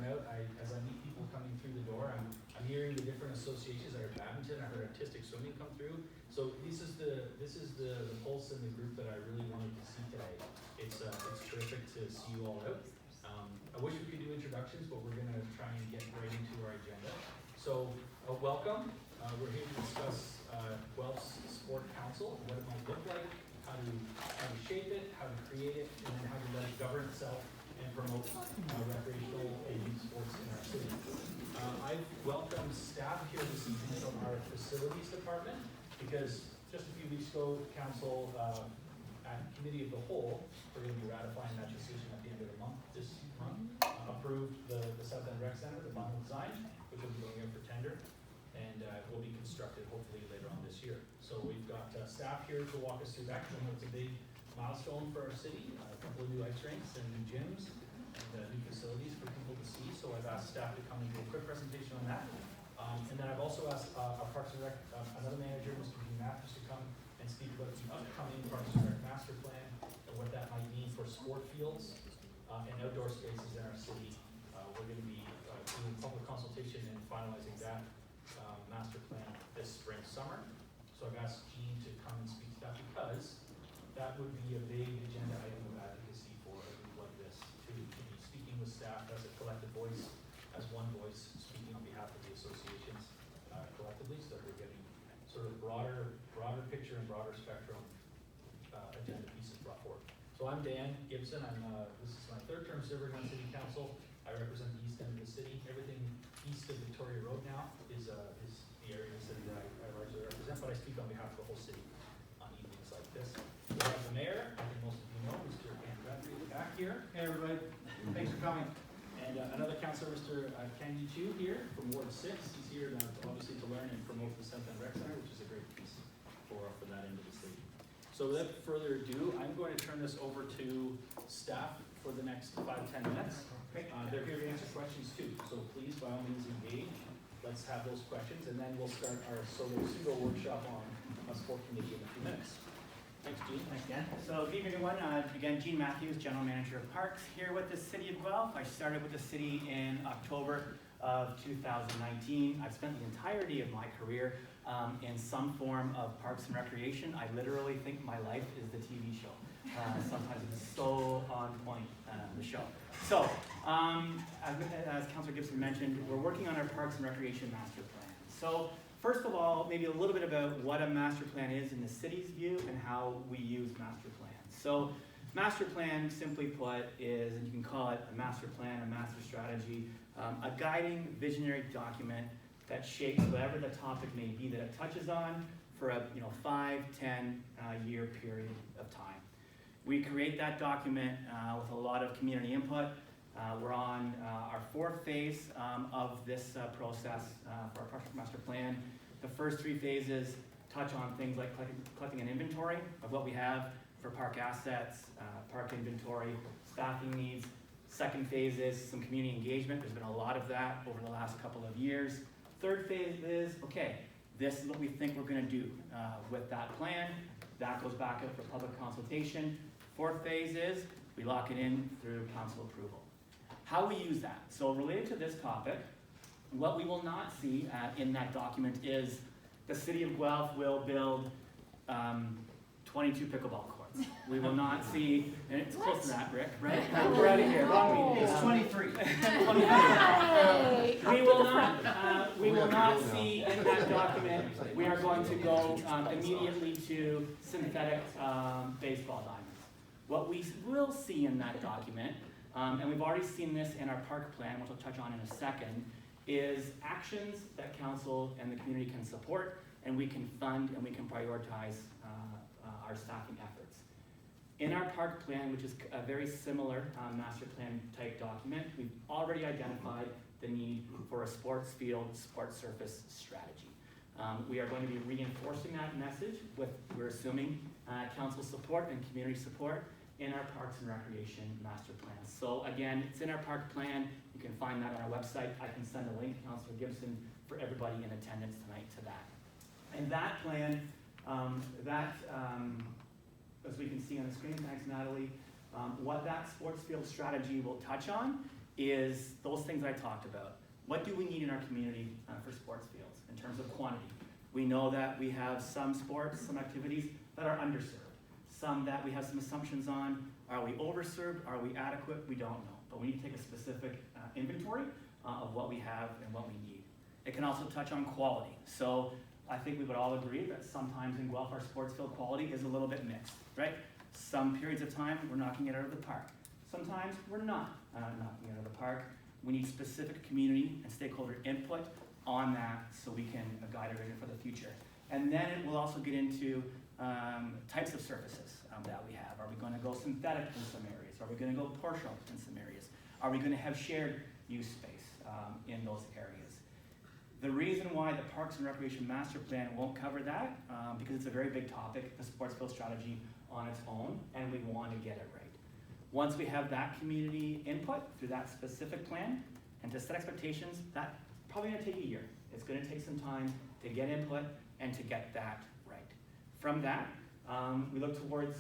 out, as I meet people coming through the door, I'm hearing the different associations that are badminton. I heard artistic swimming come through. So this is the pulse in the group that I really wanted to see today. It's terrific to see you all out. I wish we could do introductions, but we're going to try and get right into our agenda. So welcome. We're here to discuss Guelph's Sport Council, what it might look like, how to shape it, how to create it, and then how to let it govern itself and promote recreational and youth sports in our city. I've welcomed staff here this evening from our facilities department because just a few weeks ago, Council at Committee of the Whole, we're going to be ratifying that decision at the end of the month, this month, approved the South End Rec Center, the final design, which will be going out for tender, and will be constructed hopefully later on this year. So we've got staff here to walk us through that, because I know it's a big milestone for our city, a couple of new ice rinks and new gyms, and new facilities for people to see. So I've asked staff to come and do a quick presentation on that. And then I've also asked our Parks and Rec, another manager, Mr. Dean Matthews, to come and speak about the upcoming Parks and Rec master plan and what that might mean for sport fields and outdoor spaces in our city. We're going to be doing public consultation and finalizing that master plan this spring, summer. So I've asked Jean to come and speak to that because that would be a big agenda item of advocacy for a group like this, to be speaking with staff as a collective voice, as one voice, speaking on behalf of the associations collectively, so that we're getting sort of broader picture and broader spectrum agenda pieces brought forward. So I'm Dan Gibson. This is my third term serving on City Council. I represent the east end of the city. Everything east of Victoria Road now is the area of the city that I largely represent, but I speak on behalf of the whole city on evenings like this. We have the mayor, I think most of you know, Mr. Dan Gibson, back here. Hey everybody, thanks for coming. And another councillor, Mr. Kenny Chu here from Ward 6. He's here obviously to learn and promote the South End Rec Center, which is a great piece for that end of the city. So without further ado, I'm going to turn this over to staff for the next 5-10 minutes. They're here to answer questions too, so please by all means engage. Let's have those questions, and then we'll start our pseudo workshop on a sport committee in a few minutes. Thanks, Jean. Thanks, Dan. So good evening, everyone. Again, Jean Matthews, General Manager of Parks, here with the City of Guelph. I started with the city in October of 2019. I've spent the entirety of my career in some form of parks and recreation. I literally think my life is the TV show. Sometimes it's so on point, the show. So, as Councillor Gibson mentioned, we're working on our Parks and Recreation Master Plan. So, first of all, maybe a little bit about what a master plan is in the city's view and how we use master plans. So, master plan, simply put, is, and you can call it a master plan, a master strategy, a guiding visionary document that shapes whatever the topic may be that it touches on for a 5-10 year period of time. We create that document with a lot of community input. We're on our fourth phase of this process for our Park Master Plan. The first 3 phases touch on things like collecting an inventory of what we have for park assets, park inventory, staffing needs. Second phase is some community engagement. There's been a lot of that over the last couple of years. Third phase is, okay, this is what we think we're going to do with that plan. That goes back up for public consultation. Fourth phase is we lock it in through council approval. How we use that. So related to this topic, what we will not see in that document is the City of Guelph will build 22 pickleball courts. We will not see, and it's close to that, Rick, right? We're out of here. Wrong meeting. It's 23. We will not see in that document, we are going to go immediately to synthetic baseball diamonds. What we will see in that document, and we've already seen this in our park plan, which I'll touch on in a second, is actions that council and the community can support, and we can fund and we can prioritize our staffing efforts. In our park plan, which is a very similar master plan type document, we've already identified the need for a sports field, sports surface strategy. We are going to be reinforcing that message with, we're assuming, council support and community support in our Parks and Recreation Master Plan. So again, it's in our park plan. You can find that on our website. I can send a link to Councillor Gibson for everybody in attendance tonight to that. And that plan, as we can see on the screen, thanks Natalie, what that sports field strategy will touch on is those things I talked about. What do we need in our community for sports fields in terms of quantity? We know that we have some sports, some activities that are underserved. Some that we have some assumptions on. Are we overserved? Are we adequate? We don't know. But we need to take a specific inventory of what we have and what we need. It can also touch on quality. So I think we would all agree that sometimes in Guelph our sports field quality is a little bit mixed, right? Some periods of time we're knocking it out of the park. Sometimes we're not knocking it out of the park. We need specific community and stakeholder input on that so we can guide our vision for the future. And then it will also get into types of surfaces that we have. Are we going to go synthetic in some areas? Are we going to go partial in some areas? Are we going to have shared use space in those areas? The reason why the Parks and Recreation Master Plan won't cover that, because it's a very big topic, the sports field strategy on its own, and we want to get it right. Once we have that community input through that specific plan, and to set expectations, that's probably going to take a year. It's going to take some time to get input and to get that right. From that, we look towards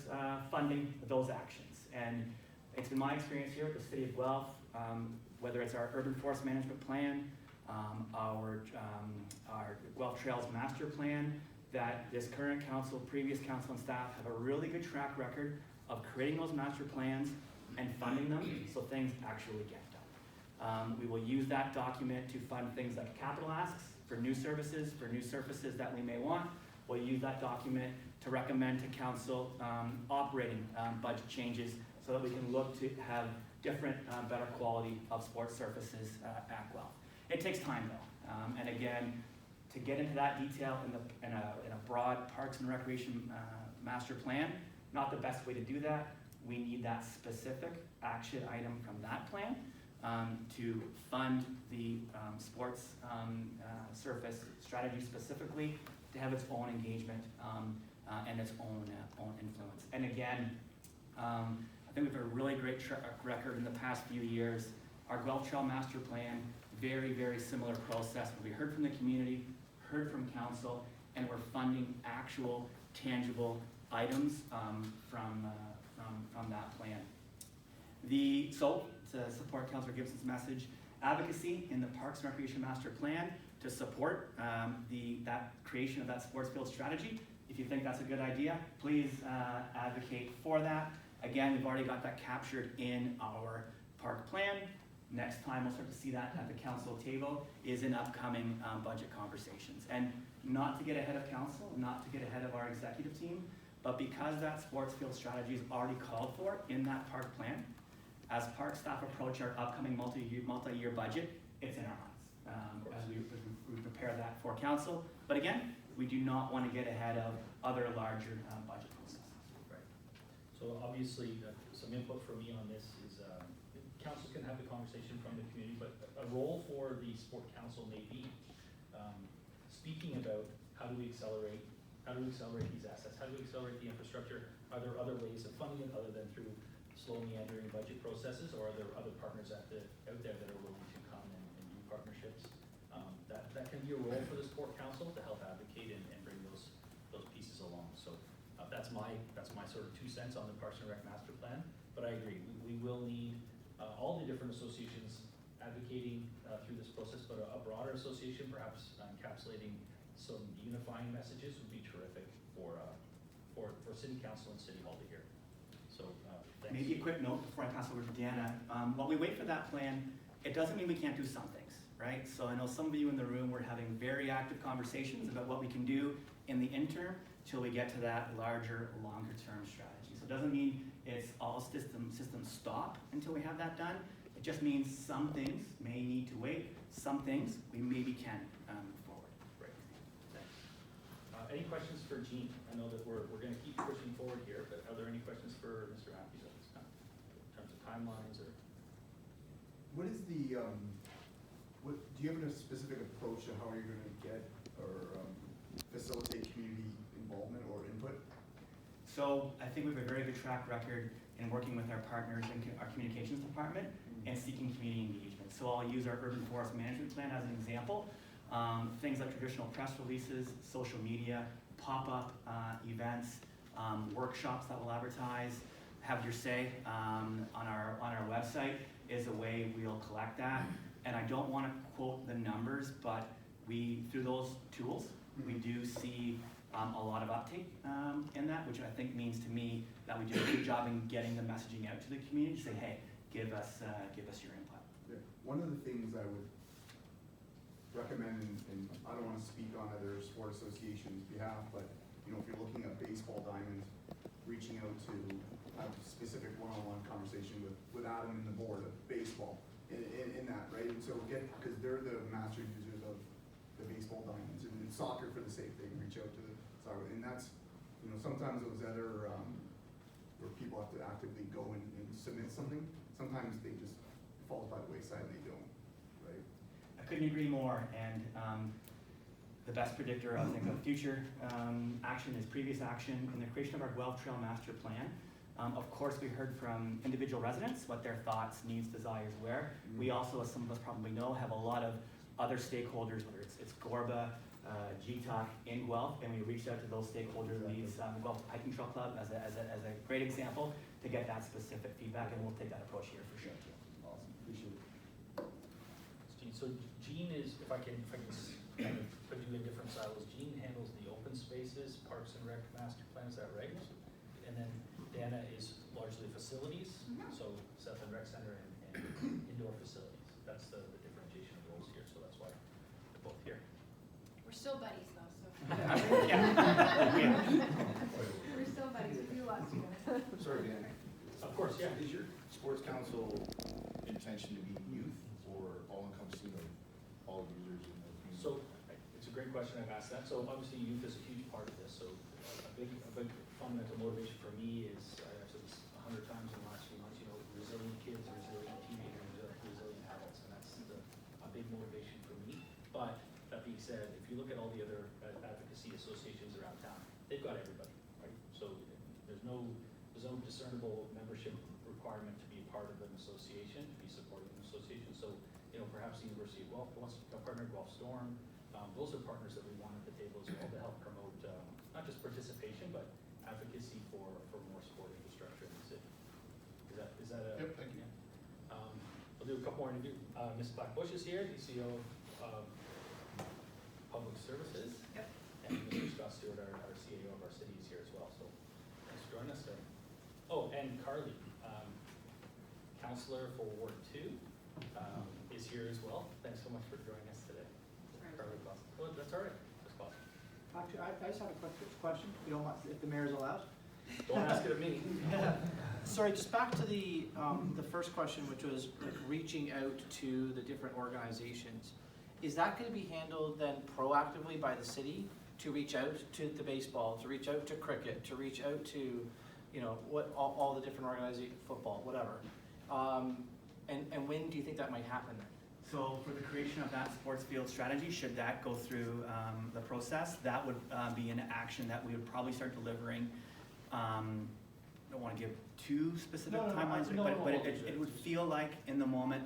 funding those actions. And it's been my experience here at the City of Guelph, whether it's our Urban Forest Management Plan, our Guelph Trails Master Plan, that this current council, previous council and staff have a really good track record of creating those master plans and funding them so things actually get done. We will use that document to fund things like capital asks for new services, for new surfaces that we may want. We'll use that document to recommend to council operating budget changes so that we can look to have different, better quality of sports surfaces at Guelph. It takes time though, and again, to get into that detail in a broad Parks and Recreation Master Plan, not the best way to do that. We need that specific action item from that plan to fund the sports surface strategy specifically, to have its own engagement and its own influence. And again, I think we have a really great record in the past few years. Our Guelph Trail Master Plan, very, very similar process where we heard from the community, heard from council, and we're funding actual, tangible items from that plan. So, to support Councillor Gibson's message, advocacy in the Parks and Recreation Master Plan to support that creation of that sports field strategy. If you think that's a good idea, please advocate for that. Again, we've already got that captured in our park plan. Next time we'll start to see that at the council table is in upcoming budget conversations. And not to get ahead of council, not to get ahead of our executive team, but because that sports field strategy is already called for in that park plan, as park staff approach our upcoming multi-year budget, it's in our minds as we prepare that for council. But again, we do not want to get ahead of other larger budget processes. Right. So obviously, some input from me on this is council can have the conversation from the community, but a role for the sport council may be speaking about how do we accelerate these assets, how do we accelerate the infrastructure, are there other ways of funding it other than through slow meandering budget processes, or are there other partners out there that are willing to come and do partnerships? That can be a role for the sport council to help advocate and bring those pieces along. So that's my sort of 2 cents on the Parks and Rec Master Plan, but I agree, we will need all the different associations advocating through this process, but a broader association, perhaps encapsulating some unifying messages would be terrific for City Council and City Hall to hear. So thanks. Maybe a quick note before I pass over to Deanna. While we wait for that plan, it doesn't mean we can't do some things, right? So I know some of you in the room were having very active conversations about what we can do in the interim till we get to that larger, longer term strategy. So it doesn't mean it's all systems stop until we have that done. It just means some things may need to wait, some things we maybe can move forward. Great, thanks. Any questions for Jean? I know that we're going to keep pushing forward here, but are there any questions for Mr. Matthews at this time, in terms of timelines or? What is the, do you have a specific approach to how you're going to get or facilitate community involvement or input? So I think we have a very good track record in working with our partners in our communications department and seeking community engagement. So I'll use our Urban Forest Management Plan as an example. Things like traditional press releases, social media, pop-up events, workshops that we'll advertise, have your say on our website. is a way we'll collect that. And I don't wanna quote the numbers, but through those tools, we do see a lot of uptake in that, which I think means to me that we do a good job in getting the messaging out to the community to say, hey, give us your input. Yeah. One of the things I would recommend, and I don't want to speak on other sport associations' behalf, but you know, if you're looking at baseball diamonds, reaching out to have a specific one-on-one conversation with Adam and the board of baseball in that, right? And so because they're the master users of the baseball diamonds, and in soccer for the same thing, reach out to the soccer, and that's, you know, sometimes those other where people have to actively go and submit something, sometimes they just fall by the wayside and they don't, right? I couldn't agree more, and the best predictor, I think, of future action is previous action in the creation of our Guelph Trail Master Plan. Of course, we heard from individual residents what their thoughts, needs, desires were. We also, as some of us probably know, have a lot of other stakeholders, whether it's Gorba, GTOC in Guelph, and we reached out to those stakeholder leads, Guelph Hiking Trail Club as a great example to get that specific feedback, and we'll take that approach here for sure too. Awesome, appreciate it. Gene, so Gene is, if I can kind of put you in different silos, Gene handles the open spaces, Parks and Rec master plan, is that right? And then Dana is largely facilities, so South End Rec Center and indoor facilities. That's the differentiation of roles here, so that's why we're both here. We're still buddies though, so. Yeah. We're still buddies, we do lots together. Sorry, Dan. Of course, yeah. Is your sports council intention to be youth or all-encompassing of all users in the community? So it's a great question. I've asked that. So obviously youth is a huge part of this. So a big fundamental motivation for me is, I've said this 100 times in the last few months, you know, resilient kids, resilient teenagers, resilient adults, and that's a big motivation for me. But that being said, if you look at all the other advocacy associations around town, they've got everybody, right? So there's no discernible membership requirement to be a part of an association, to be supporting an association. So, you know, perhaps the University of Guelph wants to partner Guelph Storm. Those are partners that we want at the table as well to help promote not just participation, but advocacy for more sport infrastructure in the city. Is that a? Yep, thank you. Yeah. We'll do a couple more interviews. Ms. Blackbush is here, DCO of Public Services. Yep. And Mr. Scott Stewart, our CAO of our city, is here as well. So thanks for joining us today. Oh, and Carly, Councillor for Ward 2, is here as well. Thanks so much for joining us today. Carly Clausen. Well, that's all right. That's possible. Actually, I just have a quick question, if you don't mind, if the mayor's allowed. Don't ask it of me. Sorry, just back to the first question, which was like reaching out to the different organizations. Is that gonna be handled then proactively by the city to reach out to the baseball, to reach out to cricket, to reach out to, you know, what, all the different organizations, football, whatever? And when do you think that might happen then? So for the creation of that sports field strategy, should that go through the process, that would be an action that we would probably start delivering. I don't want to give too specific timelines, but it would feel like in the moment,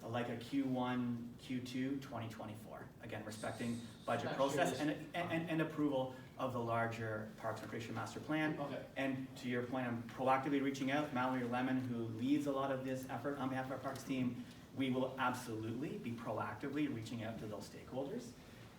like a Q1, Q2, 2024. Again, respecting budget process and approval of the larger Parks and Recreation Master Plan. Okay. And to your point, I'm proactively reaching out. Mallory Lemon, who leads a lot of this effort on behalf of our Parks team, we will absolutely be proactively reaching out to those stakeholders.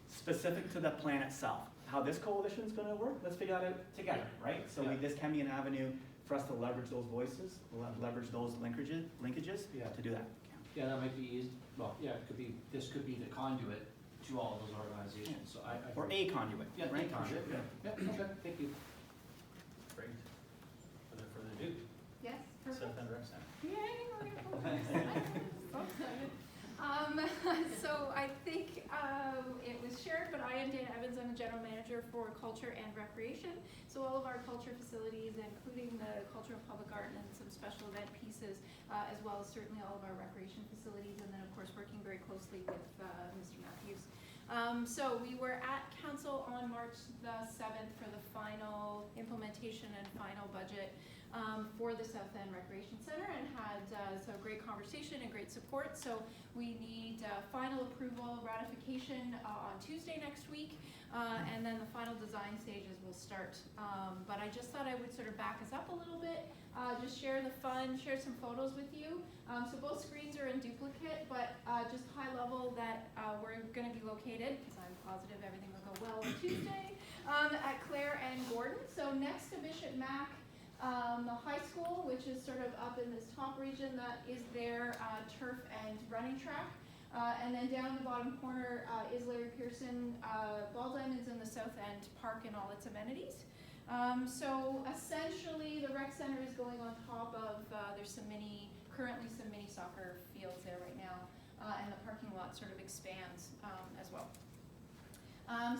Specific to the plan itself, how this coalition is gonna work, let's figure that out together, right? So this can be an avenue for us to leverage those voices, leverage those linkages to do that. Yeah, that might be easy. Well, yeah, it could be, this could be the conduit to all those organizations, so I. Or a conduit, Yeah, right? a conduit, yeah. Yeah, okay, thank you. Great. Without further ado, Yes, perfect. South End Rec Center. Yay, we're gonna go. So excited. So I think it was shared, but I am Dana Evans. I'm the general manager for culture and recreation. So all of our culture facilities, including the culture and public art and some special event pieces, as well as certainly all of our recreation facilities, and then of course working very closely with Mr. Matthews. So we were at council on March the 7th for the final implementation and final budget for the South End Recreation Center, and had some great conversation and great support. So we need final approval, ratification on Tuesday next week, and then the final design stages will start. But I just thought I would sort of back us up a little bit, just share the fun, share some photos with you. So both screens are in duplicate, but just high level that we're going to be located, because I'm positive everything will go well on Tuesday, at Clare and Gordon. So next to Bishop Mac, the high school, which is sort of up in this top region, that is their turf and running track. And then down in the bottom corner is Larry Pearson Ball Diamonds in the South End Park and all its amenities. So essentially the rec center is going on top of, there's currently some mini soccer fields there right now, and the parking lot sort of expands as well.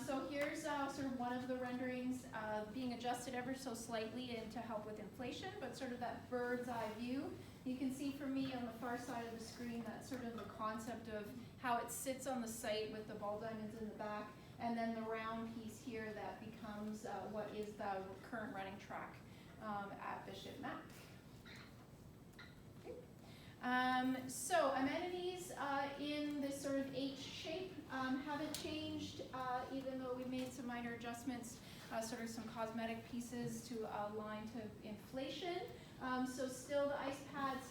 So here's sort of one of the renderings being adjusted ever so slightly to help with inflation, but sort of that bird's eye view. You can see for me on the far side of the screen that sort of the concept of how it sits on the site with the ball diamonds in the back, and then the round piece here that becomes what is the current running track at Bishop Mac. So amenities in this sort of H shape haven't changed, even though we made some minor adjustments, sort of some cosmetic pieces to align to inflation. So still the ice pads,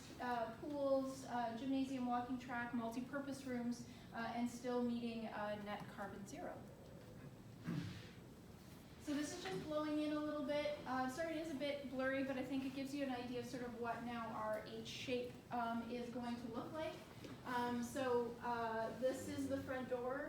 pools, gymnasium, walking track, multi-purpose rooms, and still meeting net carbon zero. So this is just blowing in a little bit. Sorry, it is a bit blurry, but I think it gives you an idea of sort of what now our H shape is going to look like. This is the front door,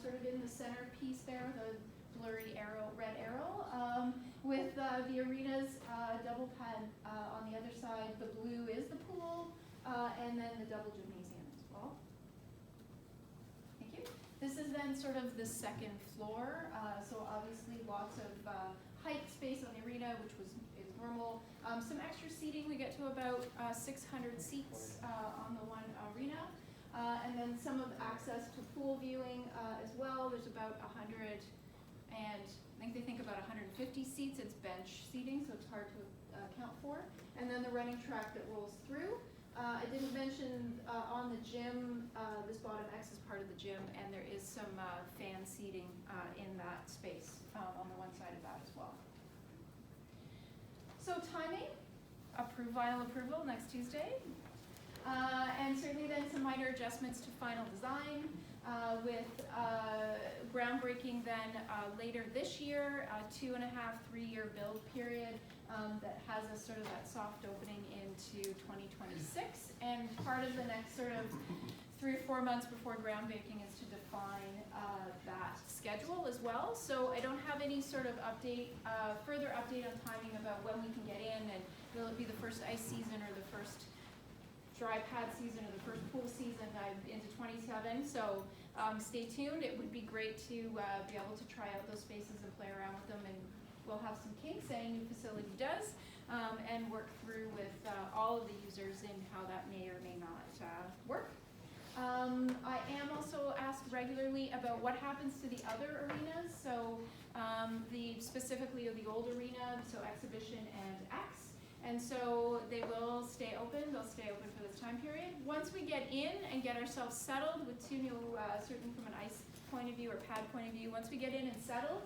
sort of in the center piece there, the blurry arrow, red arrow, with the arena's double pad on the other side. The blue is the pool, and then the double gymnasium as well. Thank you. This is then sort of the second floor, so obviously lots of height space on the arena, which is normal. Some extra seating, we get to about 600 seats on the one arena. And then some of access to pool viewing as well. There's about 100, and I think they think about 150 seats. It's bench seating, so it's hard to account for. And then the running track that rolls through. I didn't mention on the gym, this bottom X is part of the gym, and there is some fan seating in that space on the one side of that as well. So timing, final approval next Tuesday. And certainly then some minor adjustments to final design with groundbreaking then later this year, 2.5, 3-year build period that has a sort of that soft opening into 2026. And part of the next sort of 3 or 4 months before groundbreaking is to define that schedule as well. So I don't have any sort of update, further update on timing about when we can get in, and will it be the first ice season or the first dry pad season or the first pool season into 27. So stay tuned. It would be great to be able to try out those spaces and play around with them, and we'll have some kinks any new facility does, and work through with all of the users in how that may or may not work. I am also asked regularly about what happens to the other arenas. So specifically of the old arena, so Exhibition and X. And so they will stay open. They'll stay open for this time period. Once we get in and get ourselves settled with 2 new, certainly from an ice point of view or pad point of view, once we get in and settled,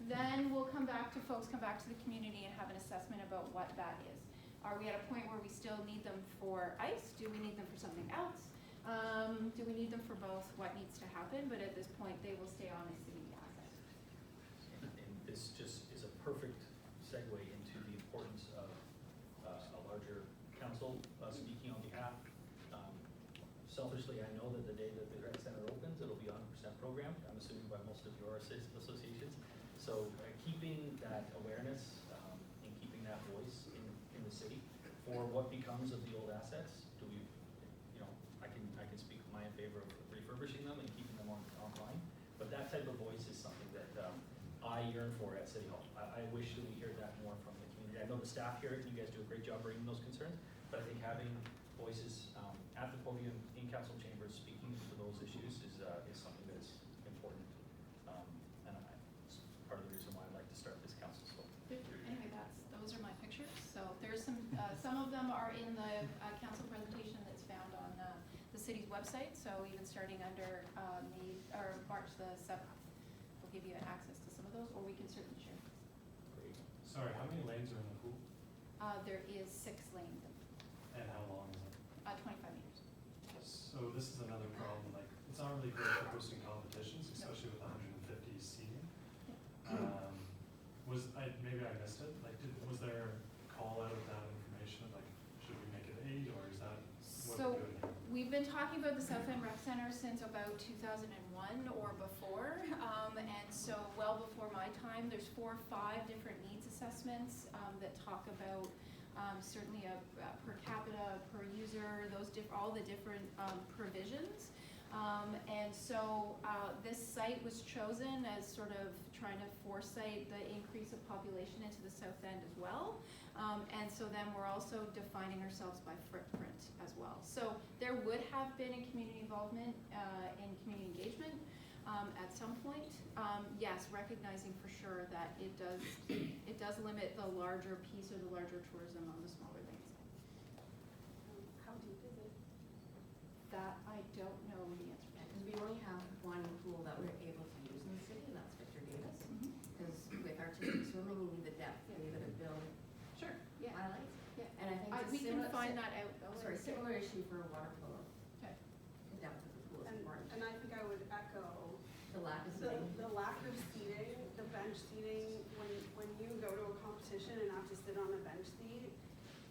then we'll come back to the community and have an assessment about what that is. Are we at a point where we still need them for ice? Do we need them for something else? Do we need them for both? What needs to happen? But at this point, they will stay on as city asset. And this just is a perfect segue into the importance of a larger council speaking on behalf. Selfishly, I know that the day that the rec center opens, it'll be 100% programmed, I'm assuming by most of your associations. So keeping that awareness and keeping that voice in the city for what becomes of the old assets. Do we, I can speak my in favor of refurbishing them and keeping them online, but that type of voice is something that I yearn for at City Hall. I wish that we hear that more from the community. I know the staff here, you guys do a great job bringing those concerns, but I think having voices at the podium in council chambers speaking to those issues is something that's important. And it's part of the reason why I'd like to start this council. So Anyway, those are my pictures. So there's some city's website, so even starting under March the 7th, we'll give you access to some of those, or we can certainly share. Great. Sorry, how many lanes are in the pool? There is 6 lanes, And how long is it? 25 meters. So this is another problem, like, it's not really great for hosting competitions, especially with 150 seating. Maybe I missed it, like, was there a call out of that information of like, should we make it 8 or is that what So we're doing here? we've been talking about the South End Rec Center since about 2001 or before, and so well before my time. There's 4 or 5 different needs assessments that talk about certainly a per capita, per user, all the different provisions. And so this site was chosen as sort of trying to foresight the increase of population into the South End as well. And so then we're also defining ourselves by footprint as well. So there would have been a community involvement and community engagement at some point. Yes, recognizing for sure that it does limit the larger piece or the larger tourism on the smaller lanes. How deep is it? That I don't know the answer to. Because we only have one pool that we're able to use in the city, and that's Victor Davis. Because with artistic swimming, you need the depth, you need the build Sure, yeah. highlights. Yeah. And I think it's We can similar. find that out though. Sorry, similar issue for water polo. Okay. The depth of the pool is important. And I think I would echo The lack of the, seating. the lack of seating, the bench seating, when you go to a competition and have to sit on a bench seat,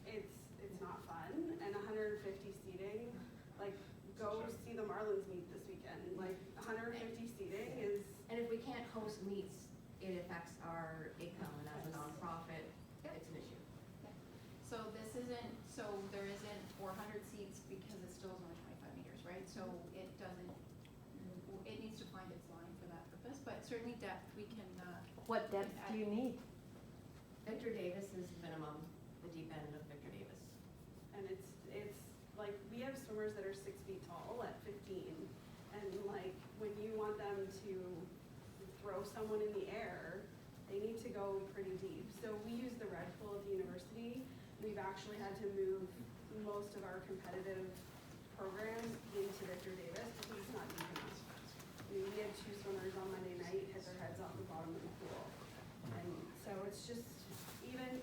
it's not fun. And 150 seating, like, go see the Marlins meet this weekend. Like, 150 seating is, And if we can't host meets, it affects our income, and as a nonprofit, it's an issue. So there isn't 400 seats because it still is only 25 meters, right? So it needs to find its line for that purpose, but certainly depth, we can. What depth do you need? Victor Davis is minimum, the deep end of Victor Davis. and it's like, we have swimmers that are 6 feet tall at 15. And like, when you want them to throw someone in the air, they need to go pretty deep. So we use the red pool at the university. We've actually had to move most of our competitive programs into Victor Davis because it's not deep enough. I mean, we had 2 swimmers on Monday night hit their heads off the bottom of the pool. And so it's just,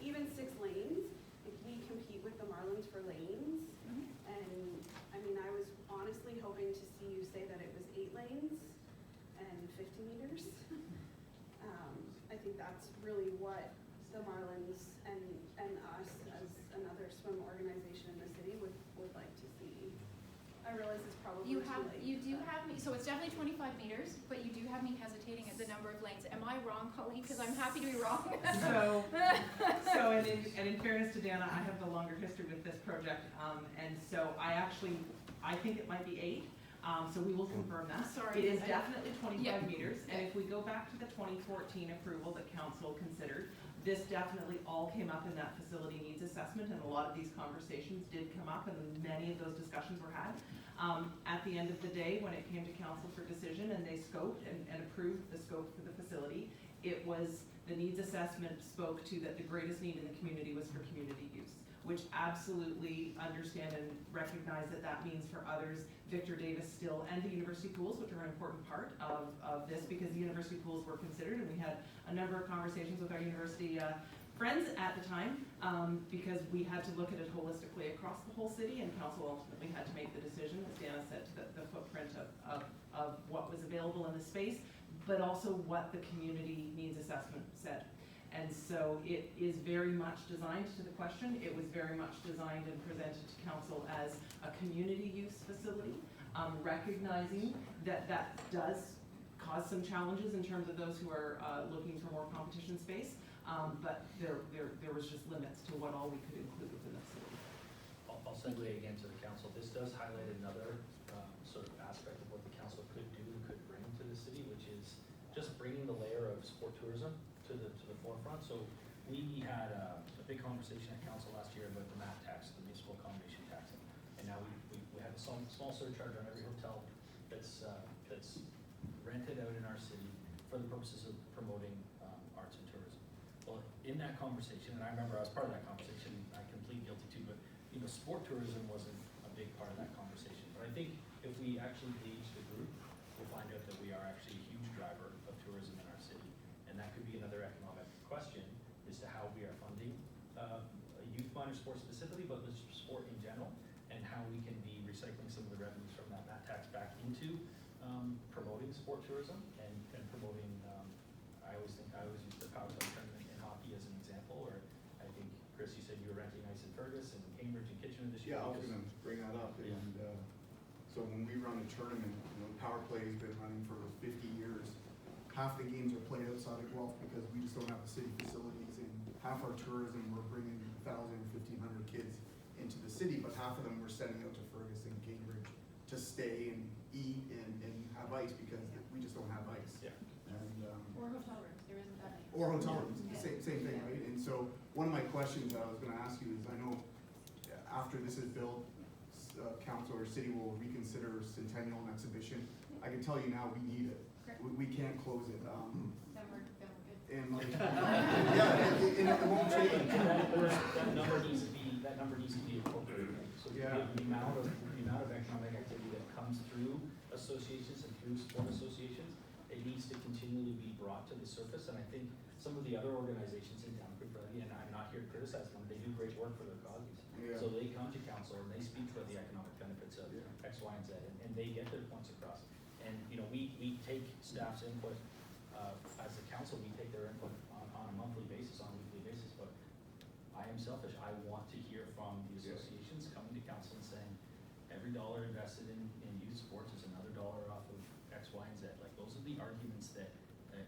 even 6 lanes, like, we compete with the Marlins for lanes. And I mean, I was honestly hoping to see you say that it was 8 lanes and 50 meters. I think that's really what the Marlins and us as another swim organization in the city would like to see. I realize it's probably too late. You do have me, so it's definitely 25 meters, but you do have me hesitating at the number of lanes. Am I wrong, Colleen? Because I'm happy to be wrong. And in fairness to Dana, I have the longer history with this project, and so I think it might be 8. So we will confirm that. Sorry. It is definitely 25 Yeah. meters, and if we go back to the 2014 approval that council considered, this definitely all came up in that facility needs assessment, and a lot of these conversations did come up, and many of those discussions were had. At the end of the day, when it came to council for decision, and they scoped and approved the scope for the facility, it was, the needs assessment spoke to that the greatest need in the community was for community use, which absolutely understand and recognize that that means for others, Victor Davis still, and the university pools, which are an important part of this, because the university pools were considered, and we had a number of conversations with our university friends at the time, because we had to look at it holistically across the whole city, and council ultimately had to make the decision, as Dana said, to the footprint of what was available in the space, but also what the community needs assessment said. And so it is very much designed to the question. It was very much designed and presented to council as a community use facility, recognizing that that does cause some challenges in terms of those who are looking for more competition space, but there was just limits to what all we could include within the facility. I'll segue again to the council. This does highlight another sort of aspect of what the council could do and could bring to the city, which is just bringing the layer of sport tourism to the forefront. So we had a big conversation at council last year about the MAT tax, the municipal accommodation tax, and now we have a small surcharge on every hotel that's rented out in our city for the purposes of promoting arts and tourism. Well, in that conversation, and I remember I was part of that conversation, I can plead guilty too, but sport tourism wasn't a big part of that conversation. But I think if we actually gauge the group, we'll find out that we are actually a huge driver of tourism in our city. And that could be another economic question as to how we are funding youth minor sports specifically, but the sport in general, and how we can be recycling some of the revenues from that tax back into promoting sport tourism and promoting, I always use the Power Play tournament in hockey as an example, or I think, Chris, you said you were renting ice in Fergus and Cambridge and Kitchener this year. Yeah, I was gonna bring that up, Yeah. and, so when we run a tournament, Power Play's been running for 50 years. Half the games are played outside of Guelph because we just don't have the city facilities, and half our tourism, we're bringing 1,000 or 1,500 kids into the city, but half of them we're sending out to Fergus and Cambridge to stay and eat and have ice because we just don't have ice. Yeah. And, Or hotel rooms, there isn't that many. or hotel rooms, same thing, right? And so, one of my questions I was gonna ask you is, I know after this is built, council or city will reconsider Centennial and Exhibition. I can tell you now, we need it. Correct. We can't close it. Then we're good. And like, yeah, it won't change. That number needs to be incorporated. So Yeah. the amount of economic activity that comes through associations and through sport associations, it needs to continually be brought to the surface. And I think some of the other organizations in town, and I'm not here to criticize them, they do great work for their causes. Yeah. So they come to council and they speak for the economic benefits of X, Y, and Z, and they get their points across. And, we take staff's input, as a council, we take their input on a monthly basis, on a weekly basis, but I am selfish. I want to hear from the associations coming to council and saying, every dollar invested in youth sports is another dollar off of X, Y, and Z. Like, those are the arguments that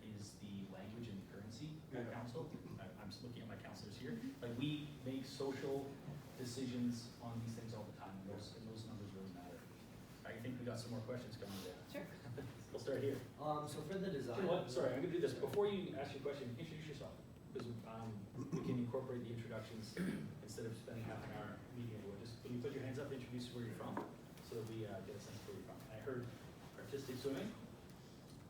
is the language and currency at council. I'm just looking at my councilors here. Like, we make social decisions on these things all the time, and those numbers really matter. I think we got some more questions coming there. Sure. We'll start here. So for the design. You know what, sorry, I'm gonna do this. Before you ask your question, introduce yourself, because, we can incorporate the introductions instead of spending half an hour meeting everyone. Just, when you put your hands up, introduce where you're from, so that we, get a sense of where you're from. I heard artistic swimming,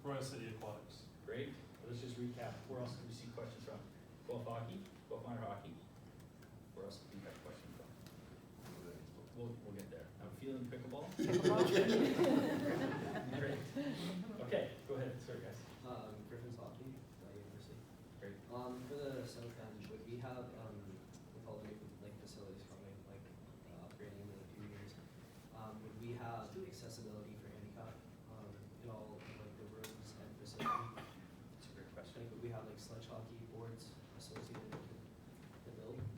Royal City Aquatics. great. Let's just recap. Where else can we see questions from? Guelph hockey, Guelph minor hockey. Where else can we have questions from? We'll get there. I'm feeling pickleball. Great. Okay, go ahead. Sorry, guys. Griffin's Hockey, University. Great. For the South End, would we have, with all the facilities coming, upgrading in a few years, would we have accessibility for handicap, in all, the rooms and facility? That's a great question. Would we have, sledge hockey boards associated with the building?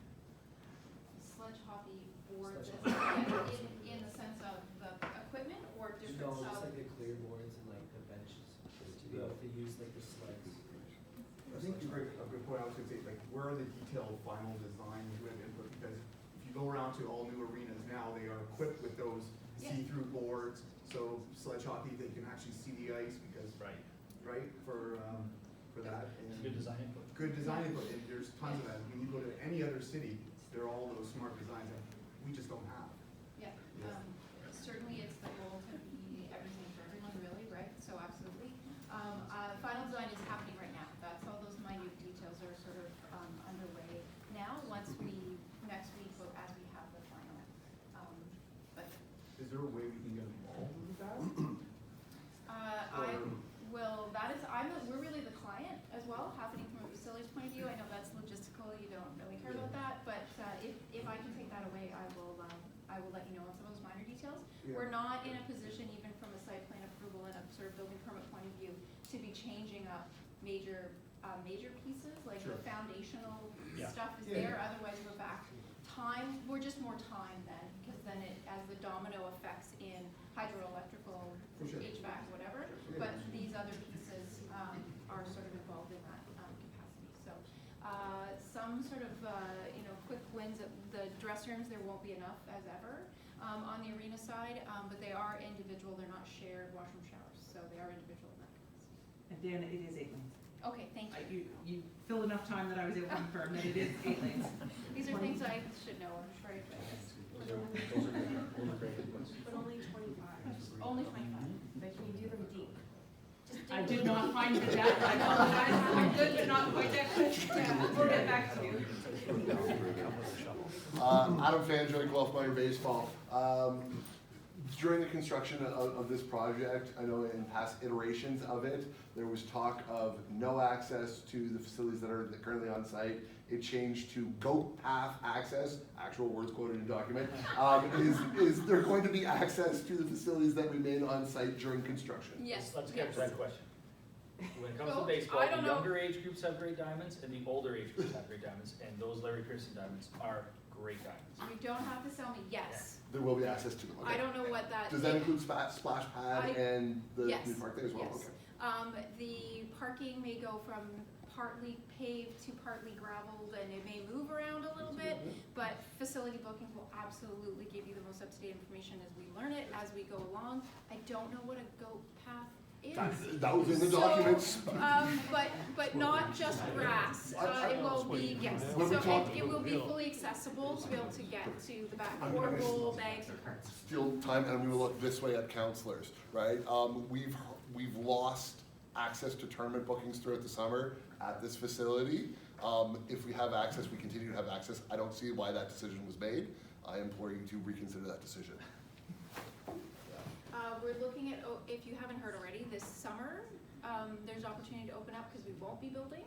Sledge hockey boards, Sledge hockey. in the sense of the equipment or different No, style? just the clear boards and the benches, to be able to use the sleds. I think you bring a good point. I was gonna say, where are the detailed final designs with input? Because if you go around to all new arenas now, they are equipped with those Yeah. see-through boards. So sledge hockey, they can actually see the ice because, Right. right, for that. It's And good design input. good design input, and there's tons of that. When you go to any other city, there are all those smart designs that we just don't have. Yeah, Yeah. certainly it's the goal to be everything for everyone, really, right? So absolutely. Final design is happening right now. That's all those minute details are sort of underway now. Next week, as we have the final. But Is there a way we can get involved with that? we're really the client as well, happening from a facilities point of view. I know that's logistical, you don't really care about that, but if I can take that away, I will let you know on some of those minor details. Yeah. We're not in a position, even from a site plan approval and a sort of building permit point of view, to be changing up major pieces, like the Sure. foundational Yeah. stuff is Yeah. there, otherwise we're back. We're just more time then, because then as the domino effects in hydroelectrical, For sure. HVAC, whatever, Yeah. but these other pieces are sort of involved in that capacity. So some sort of quick wins at the dress rooms, there won't be enough as ever on the arena side, but they are individual, they're not shared washroom showers, so they are individual in that capacity. And Dan, it is 8 lanes. Okay, thank you. You filled enough time that I was able to confirm that it is 8 lanes. These are things I should know, I'm sure I do. Those are great inputs. But only 25. Only 25. But can you do them deep? I did not find the depth, I apologize, I'm good, but not quite that good. We'll get back to you. Adam Fangio, Guelph Minor Baseball. During the construction of this project, I know in past iterations of it, there was talk of no access to the facilities that are currently on site. It changed to goat path access, actual words quoted in document. Is there going to be access to the facilities that remain on site during construction? Yes. Let's get to that question. When it comes to Well, baseball, I don't the know. younger age groups have great diamonds, and the older age groups have great diamonds, and those Larry Pearson diamonds are great diamonds. You don't have to sell me, yes. There will be access to them, okay. I don't know what that. Does that include splash pad and the Yes, new park there as well? yes. Okay. The parking may go from partly paved to partly gravelled, and it may move around a little bit, but facility bookings will absolutely give you the most up-to-date information as we learn it, as we go along. I don't know what a goat path is. That was in the documents. But not just grass, it will be, yes, When we so talk- it will be fully accessible to be able to get to the back, or roll bags and carts. Still time, and we will look this way at counselors, right? We've lost access to tournament bookings throughout the summer at this facility. If we have access, we continue to have access. I don't see why that decision was made. I implore you to reconsider that decision. We're looking at, if you haven't heard already, this summer, there's opportunity to open up because we won't be building.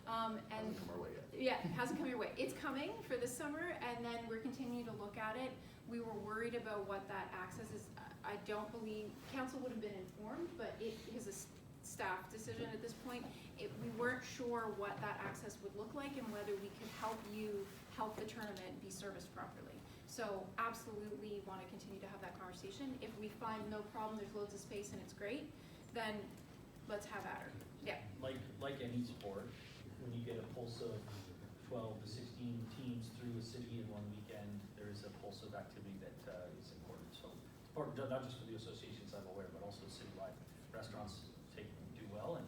And Hasn't come our way yet. yeah, it hasn't come your way. It's coming for this summer, and then we're continuing to look at it. We were worried about what that access is. I don't believe, council would have been informed, but it is a staff decision at this point. We weren't sure what that access would look like and whether we could help the tournament be serviced properly. So absolutely want to continue to have that conversation. If we find no problem, there's loads of space and it's great, then let's have at her. Yeah. Like any sport, when you get a pulse of 12 to 16 teams through a city in one weekend, there is a pulse of activity that is important. So it's important, not just for the associations I'm aware, but also citywide. Restaurants do well, and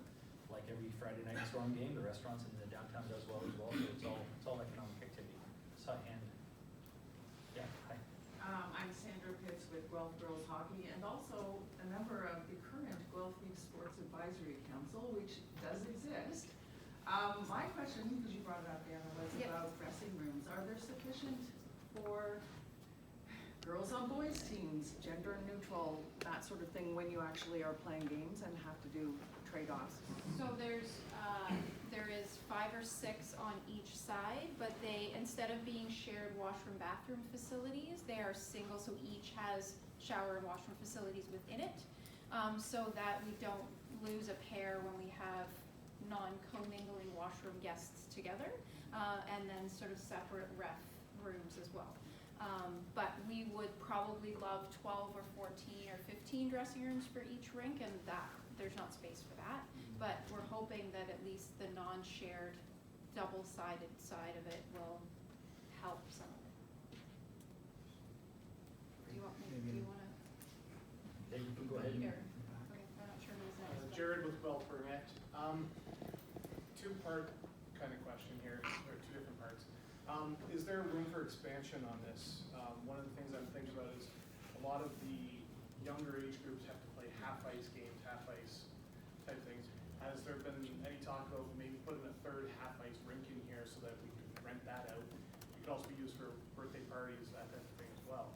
like every Friday night storm game, the restaurants in the downtown does well as well. So it's all economic activity. So, and yeah, hi. I'm Sandra Pitts with Guelph Girls Hockey, and also a member of the current Guelph League Sports Advisory Council, which does exist. My question, because you brought it up, Anna, was about dressing rooms. Are there sufficient for girls on boys teams, gender neutral, that sort of thing, when you actually are playing games and have to do trade-offs? So there is 5 or 6 on each side, but instead of being shared washroom bathroom facilities, they are single, so each has shower and washroom facilities within it, so that we don't lose a pair when we have non-commingling washroom guests together, and then sort of separate ref rooms as well. But we would probably love 12 or 14 or 15 dressing rooms for each rink, and that there's not space for that. But we're hoping that at least the non-shared double-sided side of it will help some of it. Do you want to? Yeah, you can go ahead. Okay, I'm not sure who's next. Jared with Guelph Permit. Two-part kind of question here, or 2 different parts. Is there room for expansion on this? One of the things I'm thinking about is a lot of the younger age groups have to play half-ice games, half-ice type things. Has there been any talk of maybe putting a 3rd half-ice rink in here so that we could rent that out? It could also be used for birthday parties, that type of thing as well.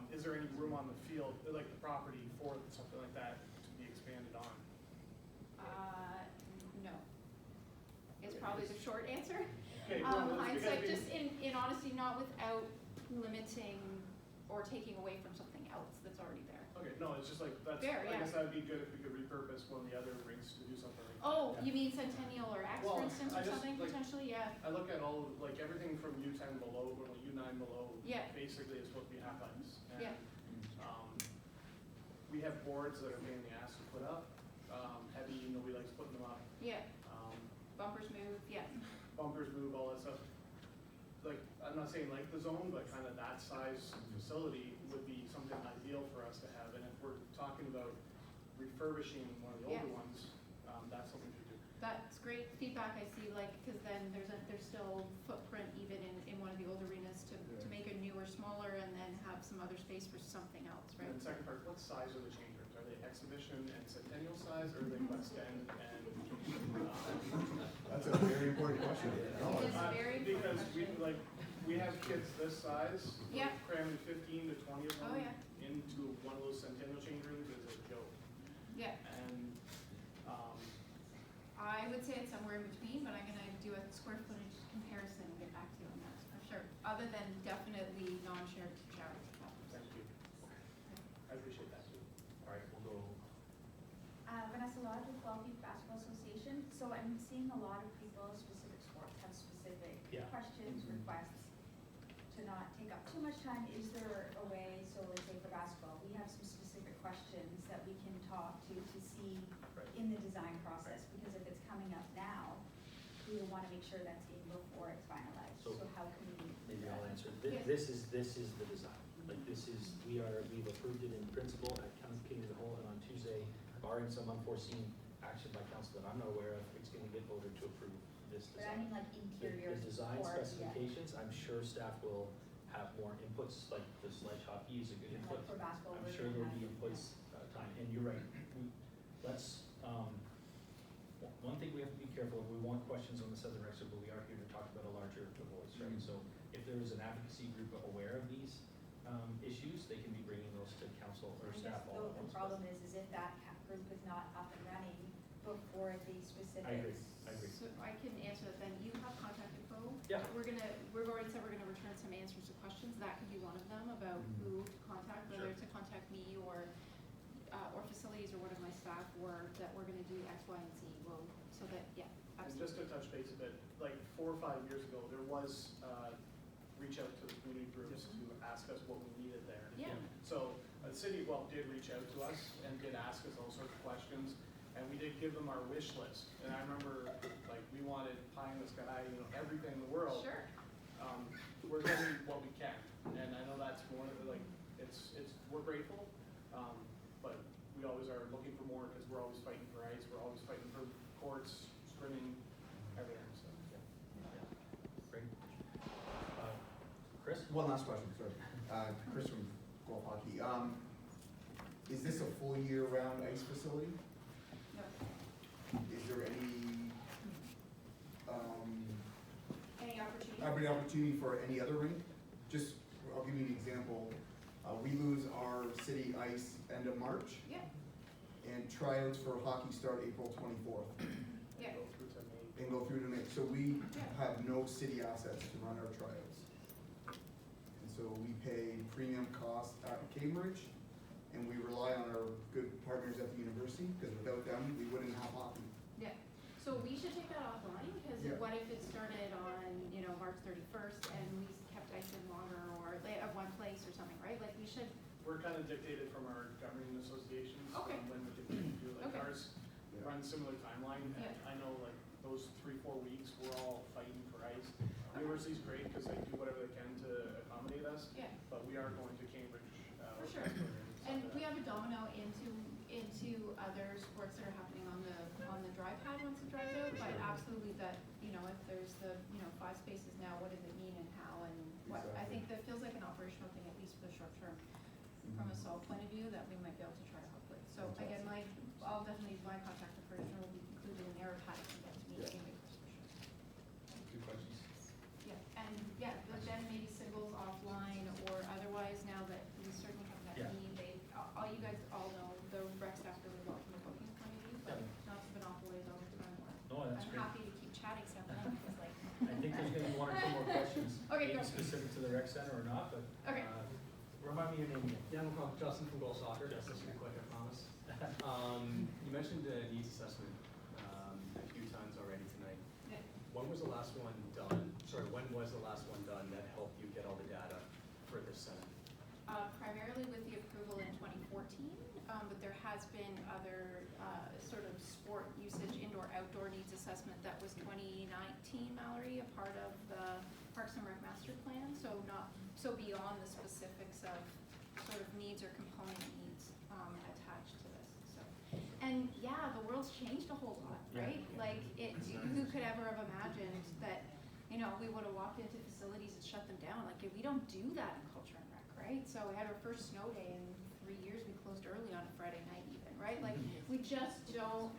Is there any room on the field, like the property, for something like that to be expanded on? No. It's probably the short answer. Okay, well, Hindsight, just in honesty, not without limiting or taking away from something else that's already there. Okay, no, it's just like, that's, Fair, I yeah. guess that'd be good if we could repurpose one of the other rinks to do something like that. Oh, you mean Centennial or X, for Well, instance, I or just, something, like, potentially, yeah. I look at all, like, everything from U10 below, or U9 below, Yeah. basically is supposed to be half ice. And, Yeah. we have boards that are being asked to put up, heavy, nobody likes putting them up. Yeah. Bumpers move, yeah. Bumpers move, all that stuff. Like, I'm not saying like the zone, but kind of that size facility would be something ideal for us to have. And if we're talking about refurbishing one of the older ones, that's something to do. That's great feedback, I see, like, because then there's still footprint even in one of the old arenas to make a newer, smaller, and then have some other space for something else, right? And the second part, what size are the change rooms? Are they exhibition and Centennial size, or are they West End and? That's a very important question. It is a very because important question. we have kids this size, Yeah. cramming 15 to 20 of them Oh, yeah. into one of those Centennial change rooms is a joke. Yeah, And, I would say it's somewhere in between, but I'm gonna do a square footage comparison and get back to you on that, for sure. Other than definitely non-shared charity bathrooms. thank you. I appreciate that too. All right, we'll go. Vanessa Lodge with Guelph Youth Basketball Association. So I'm seeing a lot of people, specific sports, have specific questions, requests. To not take up too much time, is there a way, so let's say for basketball, we have some specific questions that we can talk to see in the design process? Because if it's coming up now, we will want to make sure that's in before it's finalized. So how can we? Maybe I'll answer. This is the design. Like we've approved it in principle at Committee of the Whole, and on Tuesday, barring some unforeseen action by council that I'm not aware of, it's gonna get voted to approve this design. But I mean like interior. The design specifications, I'm sure staff will have more inputs, like the sledge hockey is a good input. Like for basketball, I'm sure there'll be inputs, time, and you're right. Let's, one thing we have to be careful of, we want questions on the Southern Rexer, but we are here to talk about a larger voice, right? So if there is an advocacy group aware of these issues, they can be bringing those to council or staff all at once. The problem is if that group is not up and running before the specifics. I agree. So I can answer that then. You have contact info. Yeah. We've already said we're gonna return some answers to questions. That could be one of them about who to contact, whether to contact me or facilities or one of my staff, or that we're gonna do X, Y, and Z. Well, so that, yeah, And absolutely. just to touch base a bit, like 4 or 5 years ago, there was, reach out to the community groups to ask us what we needed there. Yeah. So, the city of Guelph did reach out to us and did ask us all sorts of questions, and we did give them our wish list. And I remember, like, we wanted pie in the sky, everything in the world. Sure. We're doing what we can, and I know that's more, like, we're grateful, but we always are looking for more, because we're always fighting for ice, we're always fighting for courts, swimming, everything, so, yeah. Great. Chris? One last question, sorry. Chris from Guelph Hockey. Is this a full year-round ice facility? No. Is there any Any opportunity? opportunity for any other rink? Just, I'll give you an example. We lose our city ice end of March, Yeah, and tryouts for hockey start April 24th, yeah. Go through to May. and go through to May. So we Yeah. have no city assets to run our tryouts. And so we pay premium cost at Cambridge, and we rely on our good partners at the university, because without them, we wouldn't have hockey. Yeah, so we should take that offline, because Yeah. what if it started on, March 31st and we kept ice in longer, or at one place or something, right? Like, we should, We're kind of dictated from our governing associations, Okay. when we can do, like, Okay. ours run similar timeline, and Yeah. I know, like, those 3-4 weeks, we're all fighting for ice. University's great, because they do whatever they can to accommodate us, yeah, but we are going to Cambridge. for sure. And we have a domino into other sports that are happening on the dry pad once it dries out, but absolutely that, if there's the, 5 spaces now, what does it mean and how and what? I think that feels like an operational thing, at least for the short term, from a solve point of view, that we might be able to try to help with. So again, my contact information will be included in their packet to get to me in Cambridge for sure. Good questions. Yeah, and but then maybe singles offline or otherwise, now that we certainly have that Yeah. need, all you guys all know, the rec staff really well from a booking point of view, but not to monopolize all the time. No, that's I'm great. happy to keep chatting some of them, because like. I think there's gonna be 1 or 2 more questions. Okay, Maybe go. specific to the rec center or not, but. Okay. Remind me your name again. Yeah, I'm Justin from Goal Soccer. Justin. Just real quick, I promise. You mentioned the needs assessment a few times already tonight. Yeah. When was the last one done? Sorry, when was the last one done that helped you get all the data for this center? Primarily with the approval in 2014, but there has been other sort of sport usage, indoor, outdoor needs assessment that was 2019, Mallory, a part of the Parks and Rec Master Plan, so beyond the specifics of sort of needs or component needs attached to this. So, and yeah, the world's changed a whole lot, right? Like, who could ever have imagined that, we would have walked into facilities and shut them down? Like, we don't do that in culture and rec, right? So we had our first snow day in 3 years. We closed early on a Friday night even, right? Like, we just don't,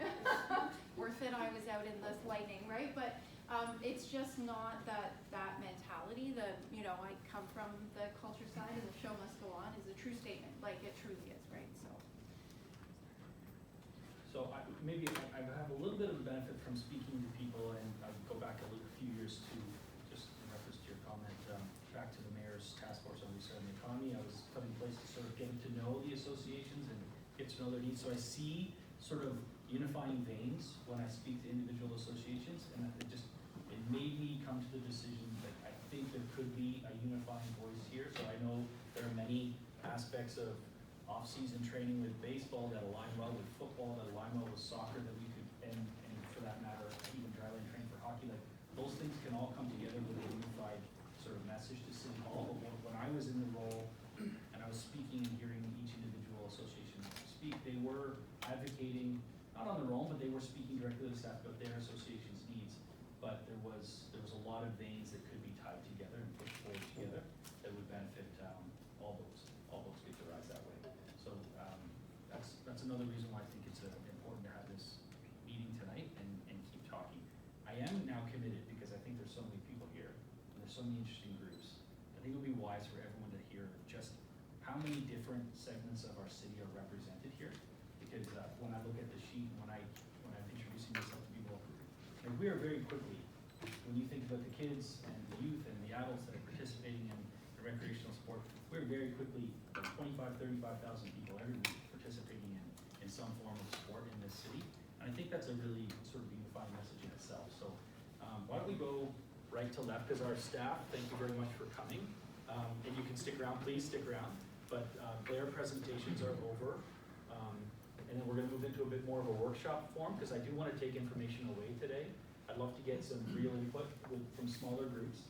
worth it, I was out in the lightning, right? But it's just not that mentality that, I come from the culture side and the show must go on is a true true statement, like it truly is, right, so. So I have a little bit of a benefit from speaking to people, and I would go back a few years to, just in reference to your comment, back to the mayor's task force on restarting the economy. I was put in place to sort of get to know the associations and get to know their needs. So I see sort of unifying veins when I speak to individual associations, and it made me come to the decision that I think there could be a unifying voice here. So I know there are many aspects of off-season training with baseball that align well with football, that align well with soccer, that we could, and for that matter, even dryland training for hockey. Like, those things can all come together with a unified sort of message to City Hall. But when I was in the role and I was speaking and hearing each individual association speak, they were advocating, not on their own, but they were speaking directly to the staff about their association's needs. But there was a lot of veins that could be tied together and pushed forward together that would benefit all boats get to rise that way. So that's another reason why I think it's important to have this meeting tonight and keep talking. I am now committed because I think there's so many people here and there's so many interesting groups. I think it would be wise for everyone to hear just how many different segments of our city are represented here. Because when I look at the sheet, when I'm introducing myself to people, like, we are very quickly, when you think about the kids and the youth and the adults that are participating in the recreational sport, we're very quickly 25,000, 35,000 people every week participating in some form of sport in this city. And I think that's a really sort of unifying message in itself. So why don't we go right to left, because our staff, thank you very much for coming. And you can stick around, please stick around. But their presentations are over. And then we're gonna move into a bit more of a workshop form, because I do wanna take information away today. I'd love to get some real input from smaller groups,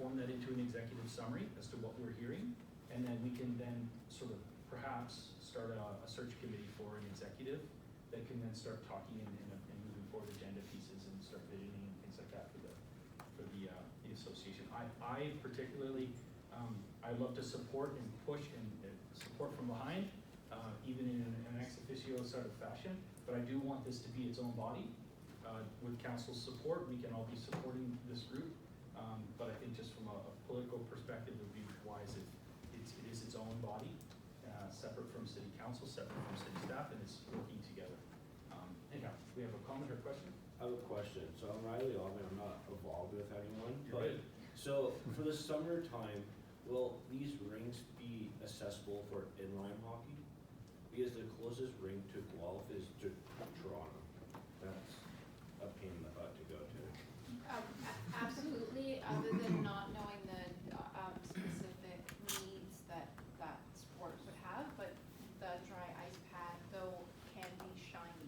form that into an executive summary as to what we're hearing. And then we can then sort of perhaps start a search committee for an executive that can then start talking and moving forward agenda pieces and start visioning and things like that for the association. I particularly, I love to support and push and support from behind, even in an ex officio sort of fashion, but I do want this to be its own body. With council's support, we can all be supporting this group, but I think just from a political perspective, it would be wise if it is its own body, separate from city council, separate from city staff, and it's working together. Anyhow, we have a comment or question? I have a question. So I'm Riley Alvin, I'm not involved with anyone, You're but good. so for the summertime, will these rinks be accessible for inline hockey? Because the closest rink to Guelph is to Toronto. That's a pain in the butt to go to. Absolutely, other than not knowing the specific needs that sport would have, but the dry ice pad though can be shiny.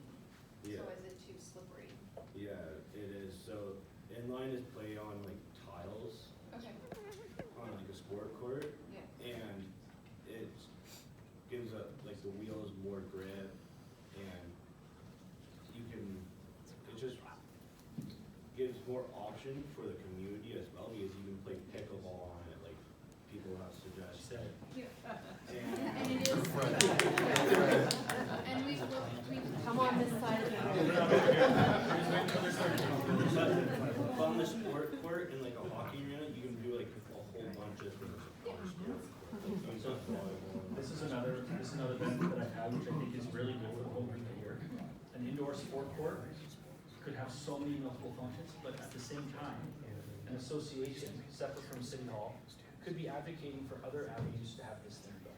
Yeah. So is it too slippery? Yeah, it is. So inline is played on like tiles. Okay. On like a sport court. Yeah. And it gives like the wheels more grip, and you can, it just gives more option for the community as well, because you can play pickleball on it, like people have suggested. And it is. And we've Come on this side of the But on the sport court in like a hockey arena, you can do like a whole bunch of things on sport. This is another benefit that I've had, which I think is really good for the whole group here. An indoor sport court could have so many multiple functions, but at the same time, an association separate from City Hall could be advocating for other avenues to have this thing done.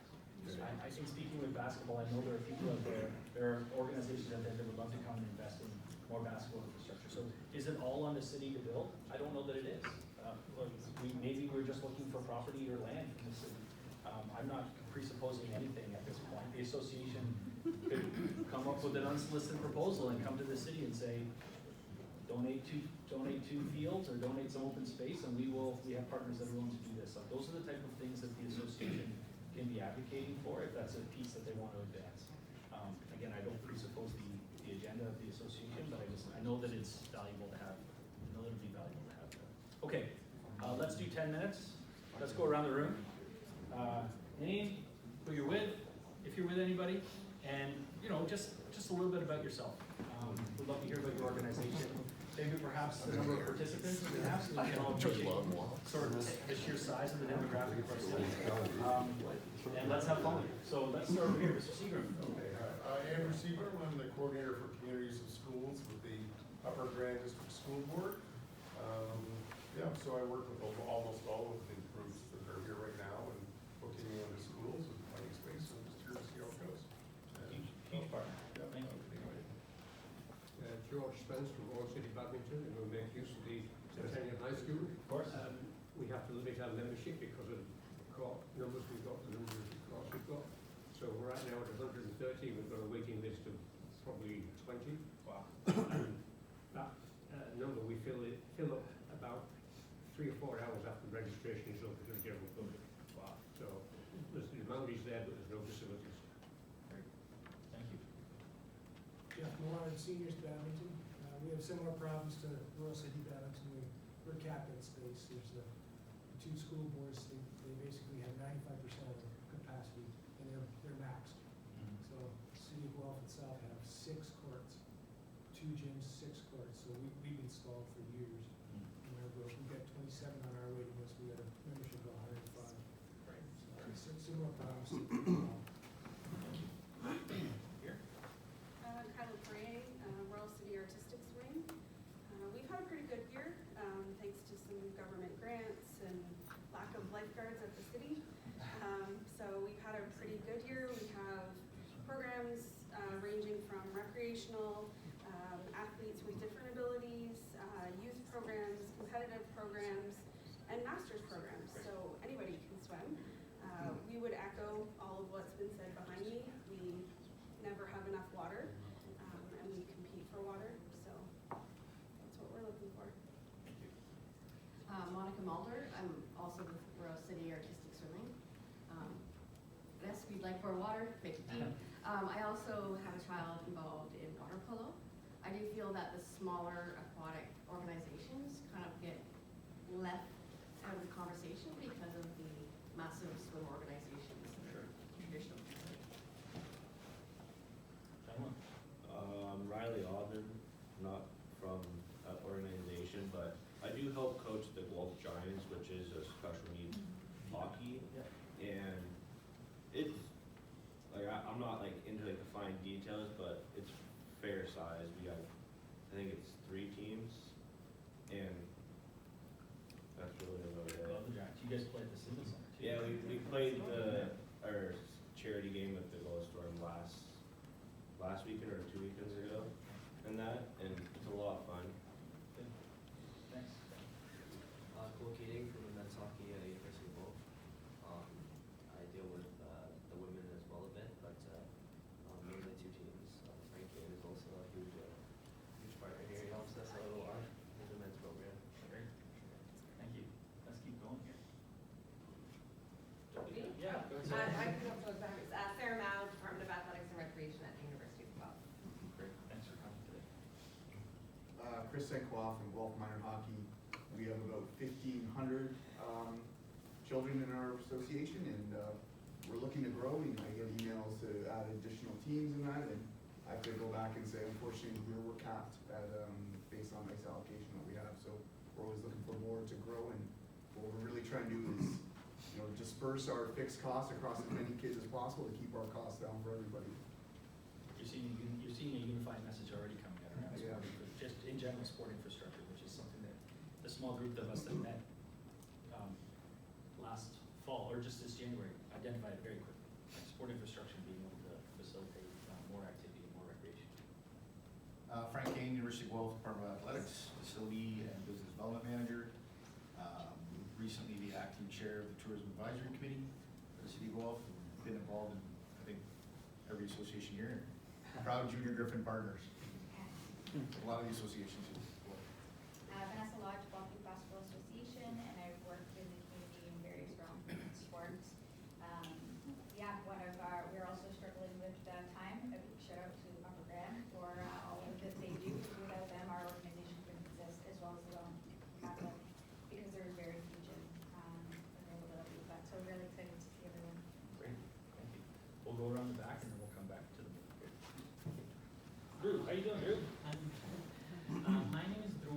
I think speaking with basketball, I know there are people out there, there are organizations out there that would love to come and invest in more basketball infrastructure. So is it all on the city to build? I don't know that it is. Maybe we're just looking for property or land in the city. I'm not presupposing anything at this point. The association could come up with an unsolicited proposal and come to the city and say, donate two fields or donate some open space, and we have partners that are willing to do this. So those are the type of things that the association can be advocating for if that's a piece that they want to advance. Again, I don't presuppose the agenda of the association, but I know that it's valuable to have. I know that it'd be valuable to have that. Okay, let's do 10 minutes. Let's go around the room. Name, who you're with, if you're with anybody, and just a little bit about yourself. We'd love to hear about your organization. maybe perhaps the number of participants we have, so we can all appreciate sort of the sheer size of the demographic of our city. And let's have fun. So let's start over here, Mr. Seagram. Okay, Andrew Seagram, I'm the coordinator for communities of schools with the Upper Grand District School Board. Yeah, so I work with almost all of the groups that are here right now and looking into schools and finding space, and just here to see how it goes. Huge part. Yeah, Thank you. George Spence from Old City Badminton, and we make use of the Centennial High School. Of course. We have to limit our membership because of the numbers we've got, the number of courts we've got. So we're at now at 130, we've got a waiting list of probably 20. Wow. That number we fill up about 3 or 4 hours after registration is open to the general public. Wow. So the amount is there, but there's no facilities. Great. Thank you. Jeff Millard, Seniors Badminton. We have similar problems to Rural City Badminton. We're capped at space. There's the two school boards, they basically have 95% of the capacity, and they're maxed. So the City of Guelph itself have 6 courts, 2 gyms, 6 courts. So we've installed for years. And we've got 27 on our waiting list. We got a membership of 105. Right. So similar problems to Here. Kyla Bray, Royal City Artistics Wing. We've had a pretty good year, thanks to some government grants and lack of lifeguards at the city. So we've had a pretty good year. We have programs ranging from recreational, athletes with different abilities, youth programs, competitive programs, and master's programs. So anybody can swim. We would echo all of what's been said behind me. We never have enough water, and we compete for water. So that's what we're looking for. Monica Mulder, I'm also with Royal City Artistic Swimming. Yes, we'd like more water, make it deep. I also have a child involved in water polo. I do feel that the smaller aquatic organizations kind of get left out of the conversation because of the massive swim organizations that are traditional. Riley Aubin, not from that organization, but I do help coach the Guelph Giants, which is a special needs hockey. And it's like I'm not like into like the fine details, but it's fair size. We have, I think it's 3 teams, and that's really about it. Love the Giants. You guys played the Civic Center too. Yeah, we played our charity game at the Guelph Storm last weekend or 2 weekends ago, and it's a lot of fun. Good. Thanks. Cole Keating from men's hockey at University of Guelph. I deal with the women as well a bit, but mainly 2 teams. Frank Kane is also a huge partner here. He helps us out a lot with the men's program. Great. Thank you. Let's keep going here. Me? Yeah. Go I ahead. can also Sarah Mao, Department of Athletics and Recreation at the University of Guelph. Great. Thanks for coming today. Chris Senkoff from Guelph Minor Hockey. We have about 1,500 children in our association, and we're looking to grow. I get emails to add additional teams and that, and I have to go back and say, unfortunately, we're capped at based on ice allocation that we have. So we're always looking for more to grow, and what we're really trying to do is, disperse our fixed costs across as many kids as possible to keep our costs down for everybody. You're seeing a unified message already coming out around sport, just in general sport infrastructure, which is something that the small group of us that met last fall, or just this January, identified very quickly. Like sport infrastructure being able to facilitate more activity and more recreation. Frank Kane, University of Guelph, Department of Athletics, Facility and Business Development Manager. Recently the acting chair of the Tourism Advisory Committee for the City of Guelph. Been involved in, I think, every association here. Proud Junior Griffin Partners. A lot of the associations. Vanessa Lodge, Guelph Youth Basketball Association, and I've worked in the community in various realms of sports. We're also struggling with time. A big shout out to Upper Grand for all of that they do. Without them, our organization couldn't exist, as well as the Catholic, because there's very few gym availability. But so we're really excited to see everyone. Great, thank you. We'll go around the back and then we'll come back to the Drew. How you doing, Drew? My name is Drew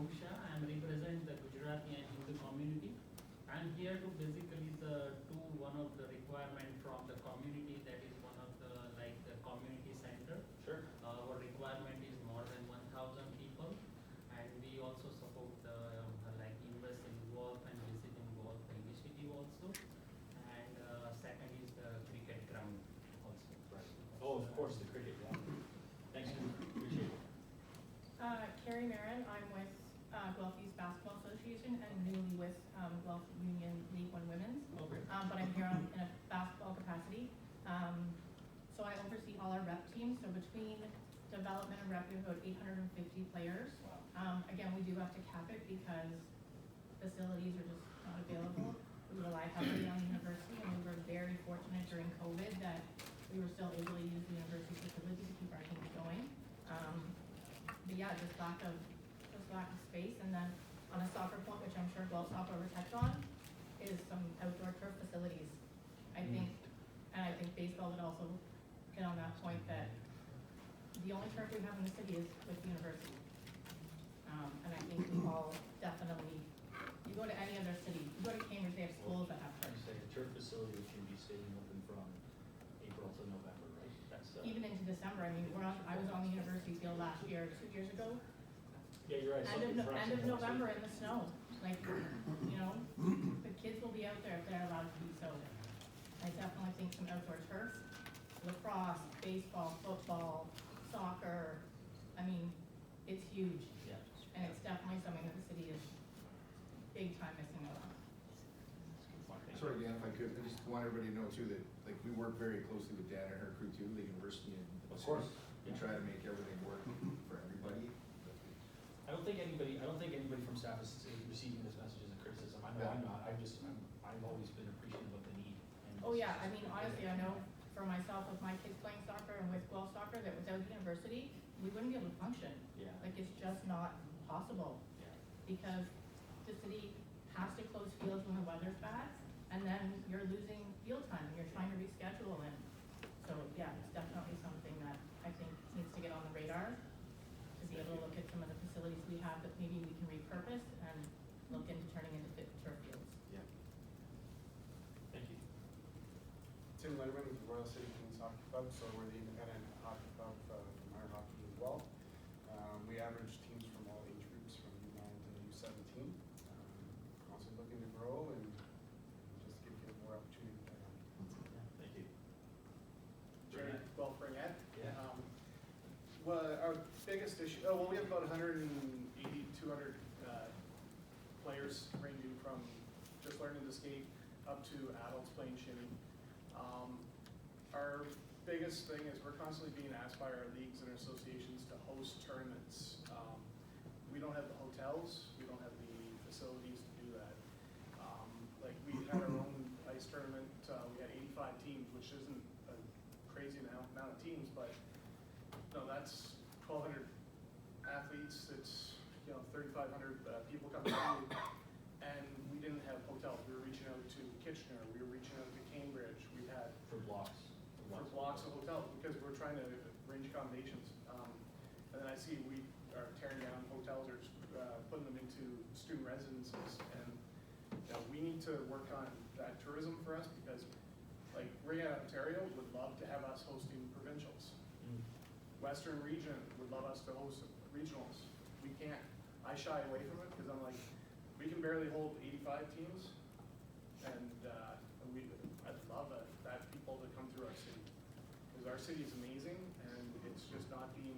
Carrie Marin, I'm with Guelph Youth Basketball Association and newly with Guelph Union League One Women's. Okay. But I'm here in a basketball capacity. So I oversee all our rep teams, so between development and rep, we have about 850 players. Wow. Again, we do have to cap it because facilities are just not available. We rely heavily on the university, and we were very fortunate during COVID that we were still able to use the university facility to keep our teams going. But yeah, just lack of space, and then on a soccer point, which I'm sure Guelph Soccer will touch on, is some outdoor turf facilities. I think baseball would also hit on that point that the only turf we have in the city is with the university. And I think we all definitely, you go to any other city, you go to Cambridge, they have schools that have turf. You say a turf facility can be staying open from April to November, right? That's, Even into December. I mean, I was on the university field last year, 2 years ago. yeah, you're right. End of November in the snow. Like, you know, the kids will be out there if they're allowed to be, so I definitely think some outdoor turf, lacrosse, baseball, football, soccer, I mean, it's huge. Yeah. And it's definitely something that the city is big time missing out on. Sorry, Dan, if I could, I just want everybody to know too that, like, we work very closely with Dan and her crew too, the university and. Of course. We try to make everything work for everybody. I don't think anybody from staff is receiving this message as a criticism. I know I'm not. I've always been appreciative of the need. And Oh yeah, I mean, honestly, I know for myself with my kids playing soccer and with Guelph Soccer that without the university, we wouldn't be able to function. Yeah. Like, it's just not possible. Yeah. Because the city has to close fields when the weather's bad, and then you're losing field time, and you're trying to reschedule, and so, yeah, it's definitely something that I think needs to get on the radar, to be able to look at some of the facilities we have that maybe we can repurpose and look into turning into fit turf fields. Yeah. Thank you. Tim Letterman with the Royal City Kings Hockey Club, so we're the independent hockey club for minor hockey as well. We average teams from all age groups from U9 to U17. Constantly looking to grow and just give kids more opportunity to play on. Thank you. Jerry, well, Burnett. Yeah. Well, our biggest issue, we have about 180, 200 players ranging from just learning to skate up to adults playing shinny. Our biggest thing is we're constantly being asked by our leagues and associations to host tournaments. We don't have the hotels, we don't have the facilities to do that. Like we had our own ice tournament, we had 85 teams, which isn't a crazy amount of teams, but no, that's 1,200 athletes, it's 3,500 people coming through, and we didn't have hotels. We were reaching out to Kitchener, we were reaching out to Cambridge, we had For blocks of hotels because we're trying to arrange accommodations. And then I see we are tearing down hotels or putting them into student residences, and we need to work on that tourism for us because, like, Ring out Ontario would love to have us hosting provincials. Western region would love us to host regionals. We can't. I shy away from it because I'm like, we can barely hold 85 teams, and I'd love that people to come through our city because our city is amazing, and it's just not being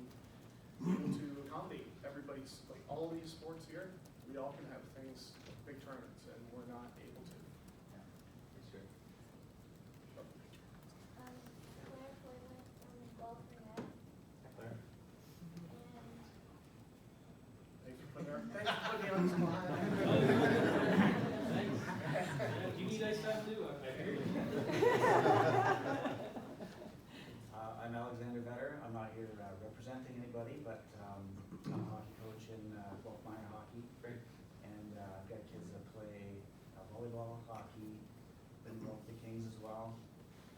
able to accommodate everybody's, like all of these sports here. We all can have things, big tournaments, and we're not able to. Yeah. That's great. Claire. Thanks for putting me on the spot. Thanks. You need ice time too, I hear you. I'm Alexander Vetter. I'm not here representing anybody, but I'm a hockey coach in Guelph minor hockey. Great. And I've got kids that play volleyball, hockey, been Guelph the Kings as well,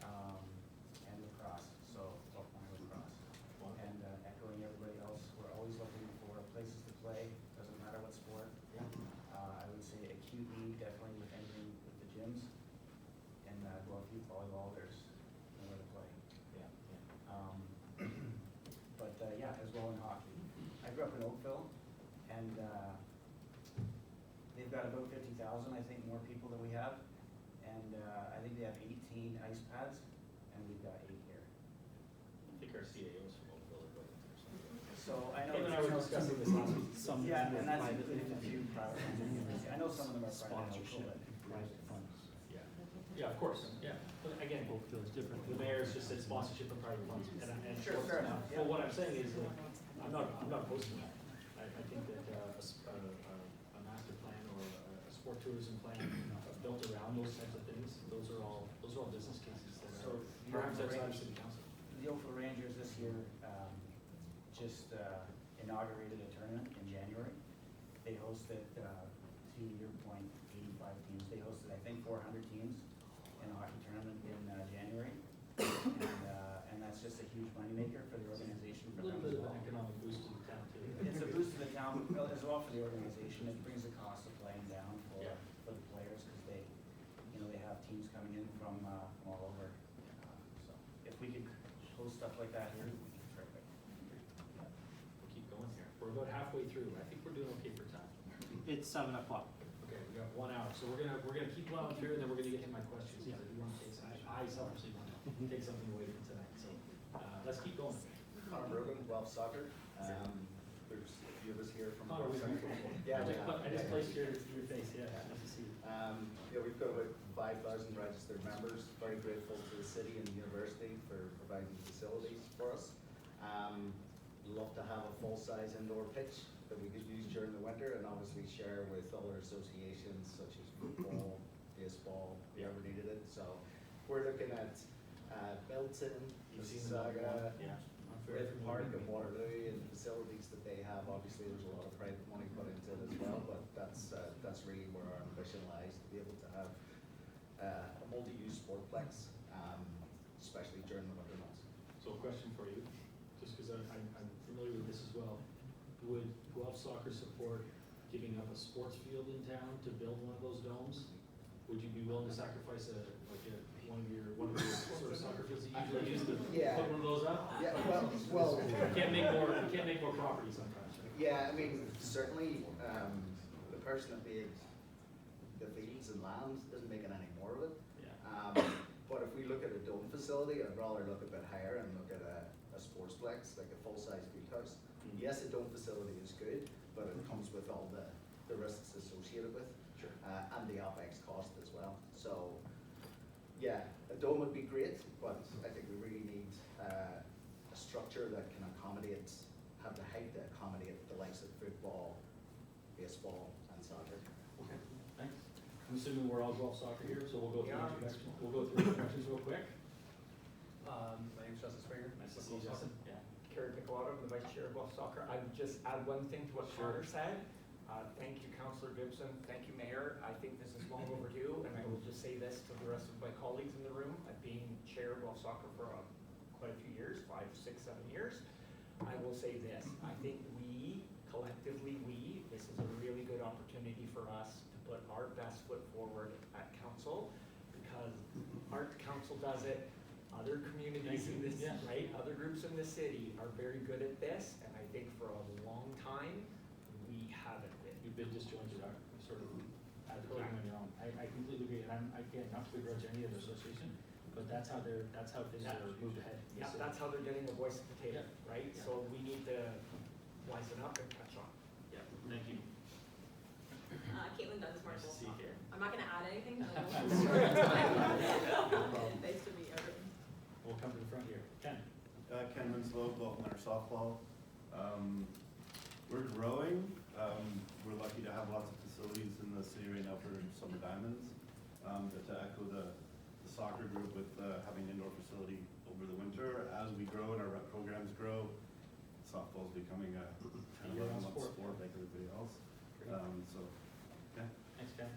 and lacrosse, so Guelph minor lacrosse. Wow. And echoing everybody else, we're always looking for places to play, doesn't matter what sport. Yeah. I would say acute need, definitely with anything with the gyms. And Guelph youth volleyball, there's nowhere to play. Yeah. But yeah, as well in hockey. I grew up in Oakville, and they've got about 50,000, I think, more people than we have. And I think they have 18 ice pads, and we've got 8 here. I think our CAO is from Oakville or Burlington or something. So I know. Him and I were just discussing this last week. Some Yeah, with and that's private- including a few private ones in the university. I know some of them are private, Sponsorship, but private funds. Yeah, yeah, of course, yeah. But again, the mayor's just said sponsorship of private funds, and Sure, fair enough, yeah. But what I'm saying is, like, I'm not opposed to that. I think that a master plan or a sport tourism plan built around those types of things, those are all business cases that So, are perhaps outside of city council. the Oakville Rangers this year, just inaugurated a tournament in January. They hosted, to your point, 85 teams. They hosted, I think, 400 teams in a hockey tournament in January. And that's just a huge moneymaker for the organization. A little bit of an economic boost to the town too. It's a boost to the town as well for the organization. It brings the cost of playing down for the players because they have teams coming in from all over. So if we could host stuff like that here, it would be terrific. We'll keep going here. We're about halfway through. I think we're doing okay for time. It's 7 o'clock. Okay, we got 1 hour, so we're gonna keep plowing through, and then we're gonna get to my questions. I do want to take, I selfishly want to take something away from tonight, so, let's keep going. Connor Brogan, Guelph Soccer. There's a few of us here from Connor, Guelph Soccer. I just placed your face, yeah, nice to see you. Yeah, we've got about 5,000 registered members. Very grateful to the city and the university for providing facilities for us. Love to have a full-size indoor pitch that we could use during the winter and obviously share with other associations such as football, baseball, whoever needed it. So we're looking at Belton, Mississauga, Red Park and Waterloo and facilities that they have. Obviously there's a lot of private money put into it as well, but that's really where our ambition lies, to be able to have a multi-use sportplex, especially during the winter months. So a question for you, just because I'm familiar with this as well. Would Guelph Soccer support giving up a sports field in town to build one of those domes? Would you be willing to sacrifice one of your sort of soccer fields that you usually use to put one of those up? Yeah, well. We can't make more property sometimes, right? Yeah, I mean, certainly, the person that made the fields and lands isn't making any more of it. Yeah. But if we look at a dome facility, I'd rather look a bit higher and look at a sportsplex, like a full-size field house. Yes, a dome facility is good, but it comes with all the risks associated with, and the OpEx cost as well. So, yeah, a dome would be great, but I think we really need a structure that can have the height to accommodate the likes of football, baseball, and soccer. Okay, thanks. I'm assuming we're all Guelph Soccer here, so we'll go through introductions. We'll go through introductions real quick. My name's Justin Springer. Nice to see you, Justin. Yeah. Kerry Piccolo, I'm the Vice Chair of Guelph Soccer. I would just add one thing to what Connor said. Thank you, Councillor Gibson. Thank you, Mayor. I think this is long overdue, and I will just say this to the rest of my colleagues in the room. I've been Chair of Guelph Soccer for quite a few years, 5, 6, 7 years. I will say this. I think collectively, this is a really good opportunity for us to put our best foot forward at council, because our council does it. Other communities in this, right? Other groups in the city are very good at this, and I think for a long time, we haven't been. You've been disjointed, sort of advocating on your own. I completely agree, and I'm again not to begrudge any other association, but that's how things are moved ahead. Yeah, that's how they're getting a voice at the table, right? So we need to wisen up and catch on. Yeah, thank you. Caitlin Douglas, Nice to see you here. I'm not gonna add anything. Nice to meet everyone. We'll come to the front here. Ken. Ken Winslow, Guelph Minor Softball. We're growing. We're lucky to have lots of facilities in the city right now for summer diamonds. But to echo the soccer group with having an indoor facility over the winter, as we grow and our rep programs grow, softball's becoming a kind of a sport like everybody else. So, yeah. Thanks, Ken.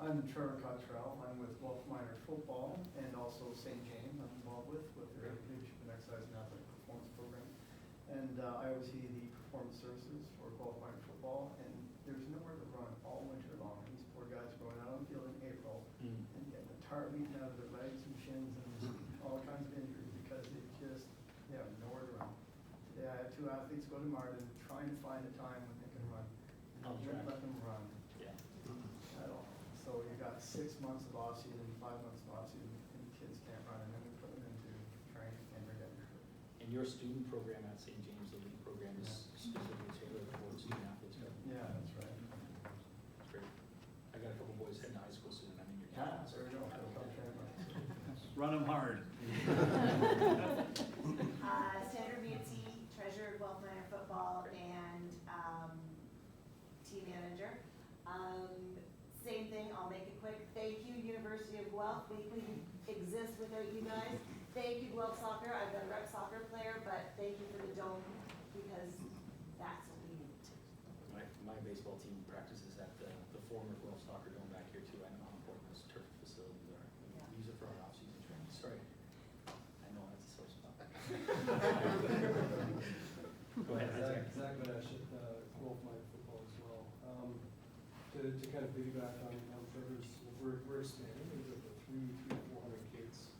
I'm Trevor Cottrell. I'm with Guelph Minor Football and also St. James I'm involved with their leadership and exercise and athletic performance program. And I oversee the performance services for Guelph Minor Football, and there's nowhere to run all winter long. These poor guys are going out on the field in April and getting the tar beaten out of their legs and shins and all kinds of injuries because they have nowhere to run. Today I have 2 athletes go to Martin trying to find a time when they can run. I'll Don't let them run. Yeah. At all. So you got 6 months of off season, 5 months of off season, and kids can't run, and then we put them into training and they're getting hurt. And your student program at St. James, the league program, is them hard. Sandra Mutsy, treasurer of Guelph Minor Football and team manager. Same thing, I'll make it quick. Thank you, University of Guelph. We couldn't exist without you guys. Thank you, Guelph Soccer. I've been a rec soccer player, but thank you for the dome because that's what we need. My baseball team practices at the former Guelph Soccer Dome back here too. I know how important those turf facilities are. We use it for our off-season training. Sorry. I know that's a sore spot. Go ahead. Zach Benesh at Guelph Minor Football as well. To kind of piggyback on Trevor's, we're expanding. We've got 400 kids.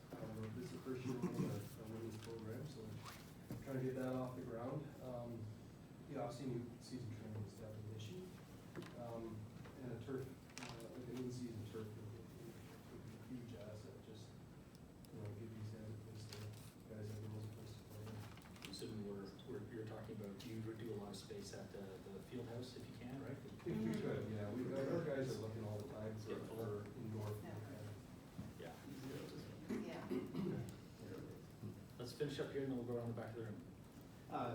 This is the first year we're in our women's program, so we're trying to get that off the ground. The off-season training is definitely an issue. And a turf, like an in-season turf would be a huge asset. Just, give these guys have the most place to play. Assuming you're talking about, you would do a lot of space at the field house if you can, right? If we could, yeah. Our guys are looking all the time for indoor. Yeah. Yeah. Let's finish up here and then we'll go around the back of the room.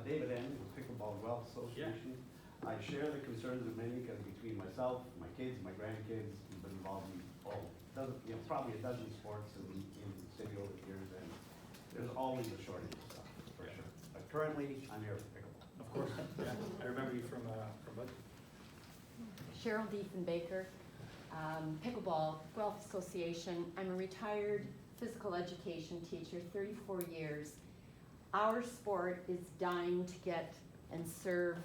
David N. with Pickleball Guelph Association. I share the concerns of many because between myself, my kids, my grandkids, we've been involved in probably a dozen sports in the city over the years, and there's always a shortage of stuff, for sure. But currently, I'm here for pickleball. Of course. Yeah. I remember you from what? Cheryl Diefenbaker, Pickleball Guelph Association. I'm a retired physical education teacher, 34 years. Our sport is dying to get and serve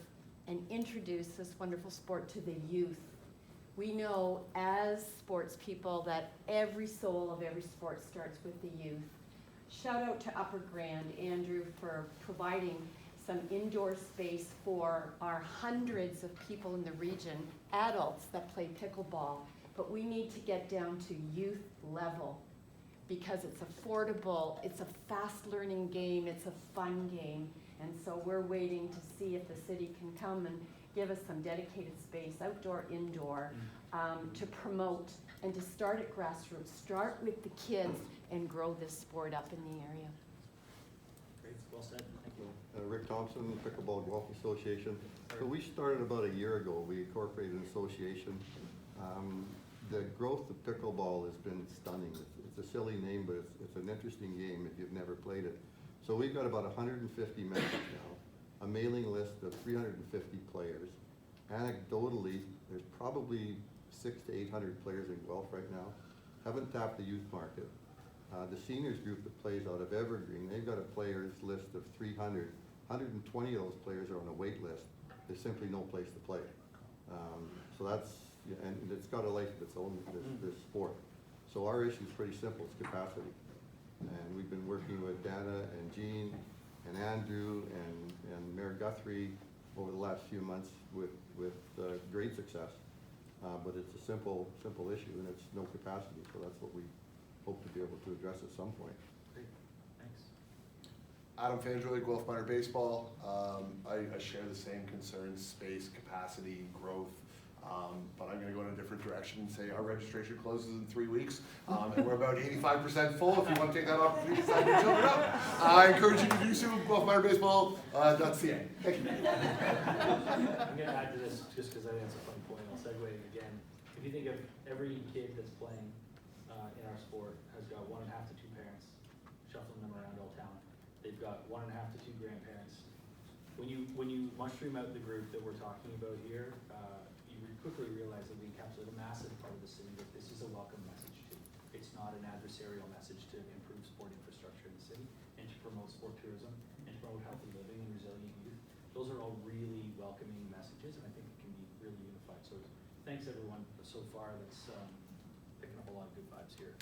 and introduce this wonderful sport to the youth. We know as sports people that every soul of every sport starts with the youth. Shout out to Upper Grand, Andrew, for providing some indoor space for our hundreds of people in the region, adults that play pickleball, but we need to get down to youth level because it's affordable, it's a fast learning game, it's a fun game, and so we're waiting to see if the city can come and give us some dedicated space, outdoor, indoor, to promote and to start at grassroots, start with the kids and grow this sport up in the area. Great, well said, thank you. Rick Thompson, Pickleball Guelph Association. So we started about a year ago. We incorporated an association. The growth of pickleball has been stunning. It's a silly name, but it's an interesting game if you've never played it. So we've got about 150 members now, a mailing list of 350 players. Anecdotally, there's probably 600 to 800 players in Guelph right now. Haven't tapped the youth market. The seniors group that plays out of Evergreen, they've got a players list of 300. 120 of those players are on a wait list. There's simply no place to play. So that's, and it's got a life of its own, this sport. So our issue is pretty simple, it's capacity. And we've been working with Dana and Jean and Andrew and Mayor Guthrie over the last few months with great success. But it's a simple issue and it's no capacity, so that's what we hope to be able to address at some point. Great, thanks. Adam Fandroy, Guelph Minor Baseball. I share the same concerns, space, capacity, growth. But I'm going to go in a different direction and say our registration closes in 3 weeks, and we're about 85% full. If you want to take that opportunity to sign your children up, I encourage you to do so. GuelphMinorBaseball.ca. Thank you. I'm going to add to this just because I think it's a fun point. I'll segue again. If you think of every kid that's playing in our sport has got 1.5 to 2 parents shuffling them around all town. They've got 1.5 to 2 grandparents. When you mushroom out the group that we're talking about here, you quickly realize that we encapsulate a massive part of the city that this is a welcome message to. It's not an adversarial message to improve sport infrastructure in the city and to promote sport tourism and to promote healthy living and resilient youth. Those are all really welcoming messages, and I think it can be really unified. So thanks everyone so far that's picking up a lot of good vibes here.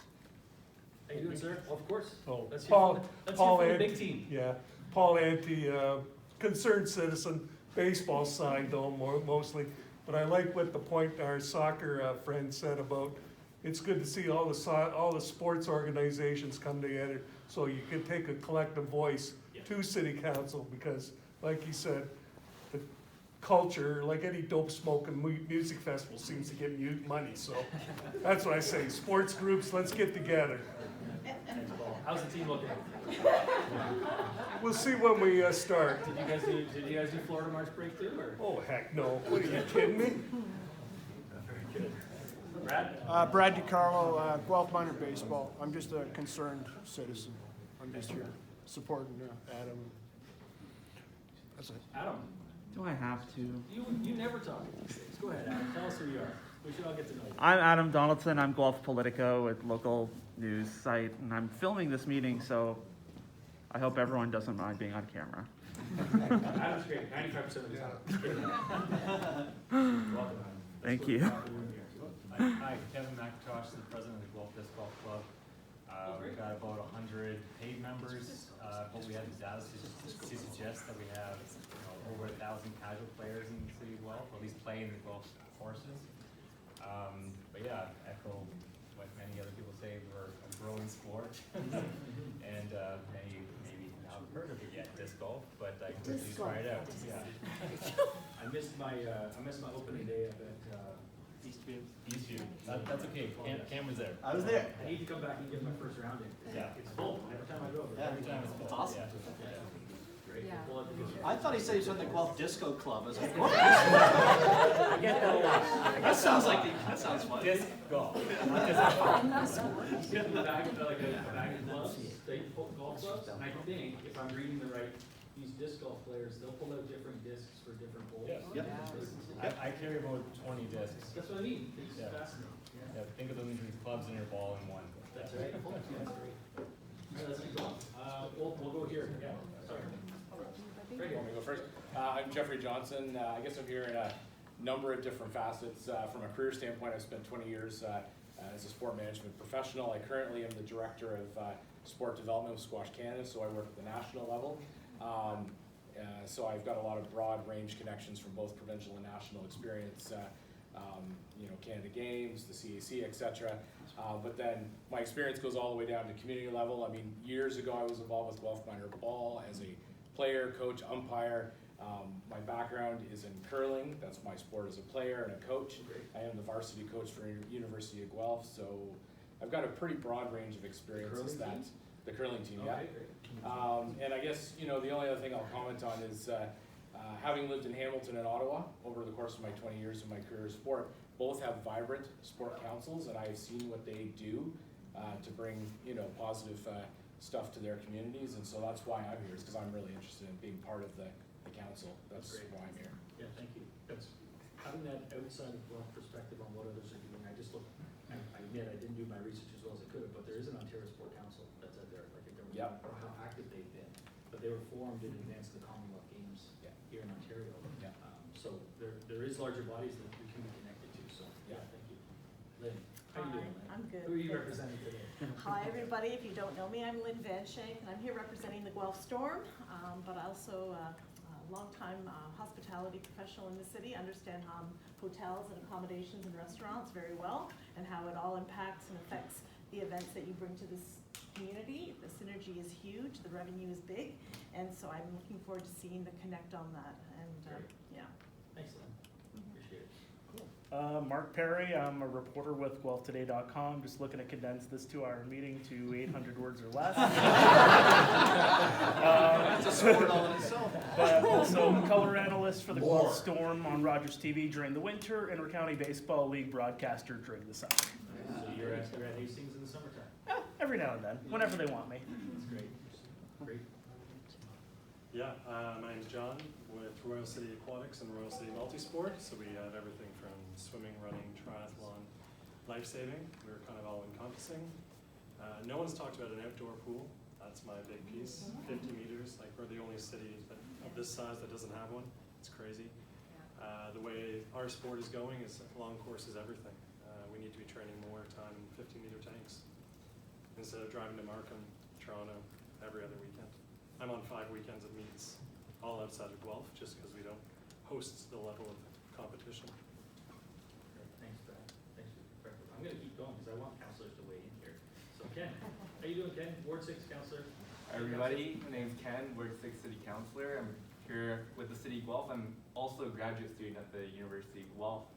How you doing, sir? Of course. Oh, Let's hear from the big team. Yeah, Paul Ante, concerned citizen, baseball side though, mostly. But I like what the point our soccer friend said about, it's good to see all the sports organizations come together so you can take a collective voice to city council because, like he said, the culture, like any dope smoking music festival, seems to get money. So that's what I say. Sports groups, let's get together. Thanks, Paul. How's the team looking? We'll see when we start. Did you guys do Florida March break too, or? Oh, heck no. What, are you kidding me? Very good. Brad? Brad DiCarlo, Guelph Minor Baseball. I'm just a concerned citizen. I'm just here supporting Adam. That's it. Adam? Do I have to? You never talk at these things. Go ahead, Adam. Tell us who you are. We should all get to know you. I'm Adam Donaldson. I'm Guelph Politico, a local news site, and I'm filming this meeting, so I hope everyone doesn't mind being on camera. Adam's great. 95% of the time. Welcome, Adam. Thank you. Hi, Kevin McIntosh, the president of the Guelph Disc Golf Club. We've got about 100 paid members, but we have the data to suggest that we have over 1,000 casual players in the city of Guelph, or at least play in the Guelph courses. But yeah, echo what many other people say, we're a growing sport. And many maybe haven't heard of it yet, disc golf, but I encourage you to try it out. Yeah. I missed my opening day up at Eastview. That's okay. Cam was there. I was there. I need to come back and get my first round in. Yeah. It's full every time I go. Every time it's full. Awesome. Yeah. Great. Yeah. We'll have to get you. I thought he said he was on the Guelph Disco Club. I was like, what? I get that a lot. That sounds fun. Disc golf. Get the bag, like a bag of gloves, state golf clubs, and I think, if I'm reading the right, these disc golf players, they'll pull out different discs for different holes. Yep. I carry about 20 discs. That's what I mean. It's Yeah. fascinating. Yeah, think of them as clubs and your ball in one. That's right. That's great. Let's keep going. We'll go here. Yeah. Sorry. You want me to go first? I'm Jeffrey Johnson. I guess I'm here in a number of different facets. From a career standpoint, I've spent 20 years as a sport management professional. I currently am the director of sport development with Squash Canada, so I work at the national level. So I've got a lot of broad range connections from both provincial and national experience, Canada Games, the CAC, etc. But then my experience goes all the way down to community level. I mean, years ago I was involved with Guelph Minor Ball as a player, coach, umpire. My background is in curling. That's my sport as a player and a coach. I am the varsity coach for University of Guelph, so I've got a pretty broad range of experiences. The curling team, yeah. And I guess, the only other thing I'll comment on is having lived in Hamilton and Ottawa over the course of my 20 years of my career in sport, both have vibrant sport councils, and I've seen what they do to bring, positive stuff to their communities, and so that's why I'm here, is because I'm really interested in being part of the council. That's why I'm here. Yeah, thank you. That's having that outside of Guelph perspective on what others are doing. I just look. I admit I didn't do my research as well as I could have, but there is an Ontario Sport Council that's out there. Like I don't know how active they've been, but they were formed in advance of the Commonwealth Games here in Ontario. So there is larger bodies that we can be connected to. So yeah, thank you. Lynn, how you doing, Lynn? I'm good. Who are you thanks. representing today? Hi, everybody. If you don't know me, I'm Lynn Van Shank, and I'm here representing the Guelph Storm, but also a long-time hospitality professional in the city. Understand hotels and accommodations and restaurants very well, and how it all impacts and affects the events that you bring to this community. The synergy is huge, the revenue is big, and so I'm looking forward to seeing the connect on that. And yeah. Thanks, Lynn. Appreciate it. Mark Perry, I'm a reporter with GuelphToday.com, just looking to condense this 2-hour meeting to 800 words or less. That's a sport all in itself. But I'm also color analyst for the Guelph Storm on Rogers TV during the winter, Inter-County Baseball League broadcaster during the summer. So you're at Hastings in the summertime? Every now and then, whenever they want me. That's great. Great. Yeah, my name's John with Royal City Aquatics and Royal City Multisport. So we have everything from swimming, running, triathlon, life saving. We're kind of all encompassing. No one's talked about an outdoor pool. That's my big piece. 50 meters. Like, we're the only city of this size that doesn't have one. It's crazy. The way our sport is going is long course is everything. We need to be training more time in 50-meter tanks instead of driving to Markham, Toronto every other weekend. I'm on 5 weekends of meets, all outside of Guelph, just because we don't host the level of competition. Great. Thanks, Brad. Thanks for the perspective. I'm going to keep going because I want councillors to weigh in here. So Ken, how you doing, Ken? Ward 6 councillor. Hi everybody, my name's Ken, Ward 6 City Councillor. I'm here with the City of Guelph. I'm also a graduate student at the University of Guelph.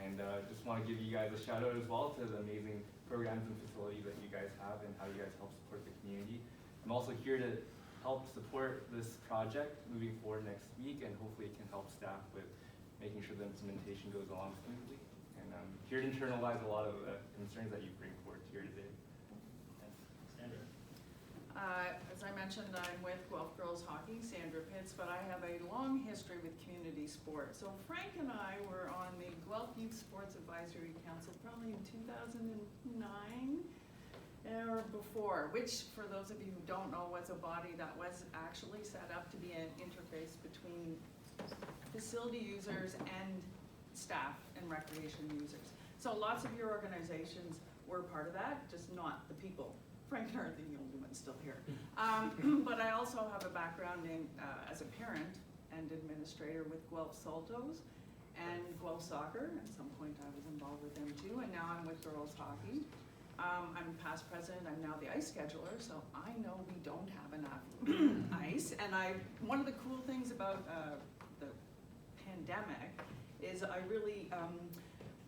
And just want to give you guys a shout out as well to the amazing programs and facilities that you guys have and how you guys help support the community. I'm also here to help support this project moving forward next week, and hopefully it can help staff with making sure the implementation goes along smoothly. And I'm here to internalize a lot of the concerns that you bring forward here today. Sandra. As I mentioned, I'm with Guelph Girls Hockey, Sandra Pitts, but I have a long history with community sports. So Frank and I were on the Guelph Youth Sports Advisory Council probably in 2009 or before, which for those of you who don't know was a body that was actually set up to be an interface between facility users and staff and recreation users. So lots of your organizations were part of that, just not the people. Frank and I are the only ones still here. But I also have a background in, as a parent and administrator with Guelph Saltos and Guelph Soccer. At some point I was involved with them too, and now I'm with Girls Hockey. I'm past president, I'm now the ice scheduler, so I know we don't have enough ice. And one of the cool things about the pandemic is I really,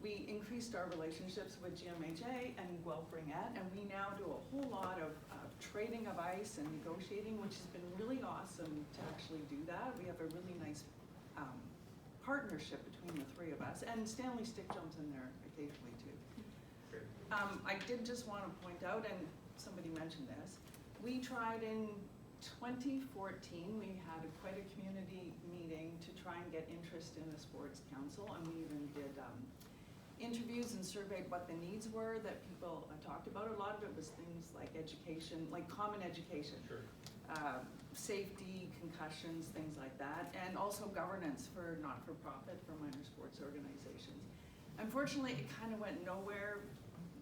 we increased our relationships with GMHA and Guelph Ringette, and we now do a whole lot of trading of ice and negotiating, which has been really awesome to actually do that. We have a really nice partnership between the three of us, and Stanley Stick jumps in there occasionally too. I did just want to point out, and somebody mentioned this, we tried in 2014, we had quite a community meeting to try and get interest in the sports council, and we even did interviews and surveyed what the needs were that people talked about. A lot of it was things like education, like common education. Sure. Safety, concussions, things like that, and also governance for not-for-profit, for minor sports organizations. Unfortunately, it kind of went nowhere,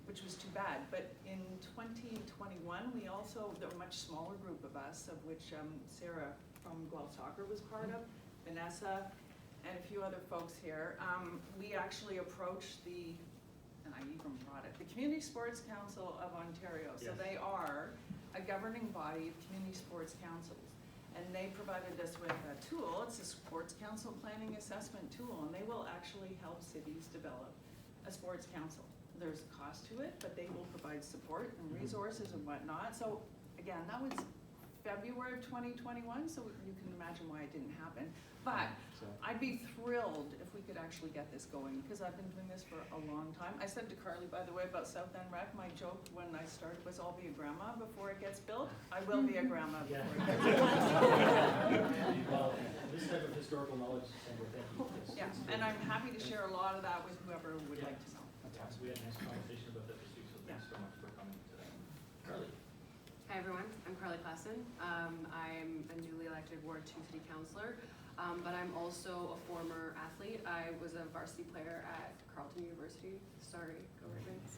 which was too bad. But in 2021, we also, there were a much smaller group of us, of which Sarah from Guelph Soccer was part of, Vanessa, and a few other folks here. We actually approached and I even brought it, the Community Sports Council of Ontario. So Yes. they are a governing body of community sports councils. And they provided us with a tool, it's a sports council planning assessment tool, and they will actually help cities develop a sports council. There's a cost to it, but they will provide support and resources and whatnot. So again, that was February of 2021, so you can imagine why it didn't happen. But I'd be thrilled if we could actually get this going, because I've been doing this for a long time. I said to Carly, by the way, about South End Rec, my joke when I started was I'll be a grandma before it gets built. I will be a grandma before it gets built. Well, this type of historical knowledge, Sandra, thank you. Yeah, and I'm happy to share a lot of that with whoever would like to know. Fantastic. We had a nice conversation about that this week, so thanks so much for coming today. Carly. Hi everyone, I'm Carly Klassen. I'm a newly elected Ward 2 City Councillor, but I'm also a former athlete. I was a varsity player at Carleton University. Sorry, go Ravens.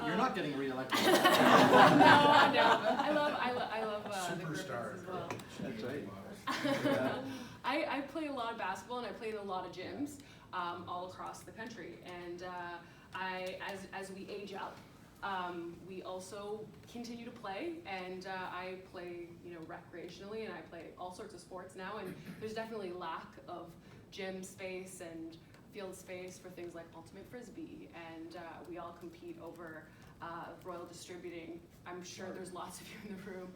You're not getting re-elected. No. I love the Griffins Superstar. as well. That's right. I play a lot of basketball and I play in a lot of gyms all across the country. And as we age up, we also continue to play, and I play, recreationally, and I play all sorts of sports now. And there's definitely lack of gym space and field space for things like ultimate frisbee, and we all compete over Royal Distributing. I'm sure there's lots of you in the room,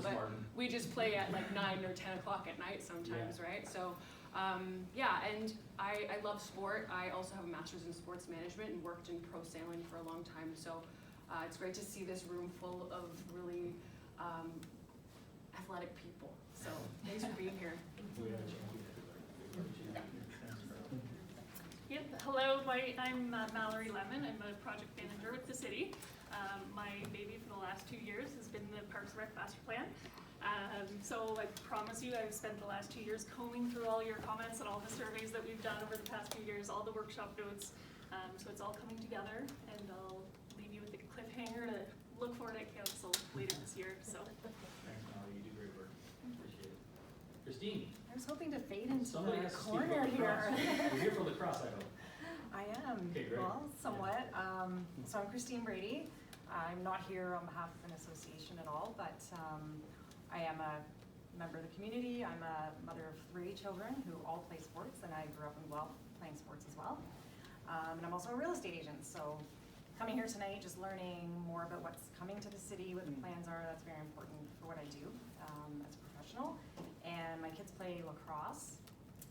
but we just play at like 9 or 10 o'clock at night sometimes, right? So. Yeah, and I love sport. I also have a master's in sports management and worked in pro sailing for a long time. So it's great to see this room full of really athletic people. So thanks for being here. Yep. Hello, I'm Mallory Lemon. I'm a project manager with the city. My baby for the last 2 years has been the Parks and Rec Master Plan. So I promise you I've spent the last 2 years combing through all your comments and all the surveys that we've done over the past few years, all the workshop notes. So it's all coming together, and I'll leave you with a cliffhanger to look for it at council later this year. So. Thanks, Molly. You do great work. Appreciate it. Christine. I was hoping to fade into Somebody the has to speak corner about here. lacrosse. You're here for lacrosse, I hope. I am. Okay, great. Well, somewhat. So I'm Christine Brady. I'm not here on behalf of an association at all, but I am a member of the community. I'm a mother of 3 children who all play sports, and I grew up in Guelph playing sports as well. And I'm also a real estate agent, so coming here tonight, just learning more about what's coming to the city, what the plans are, that's very important for what I do as a professional. And my kids play lacrosse,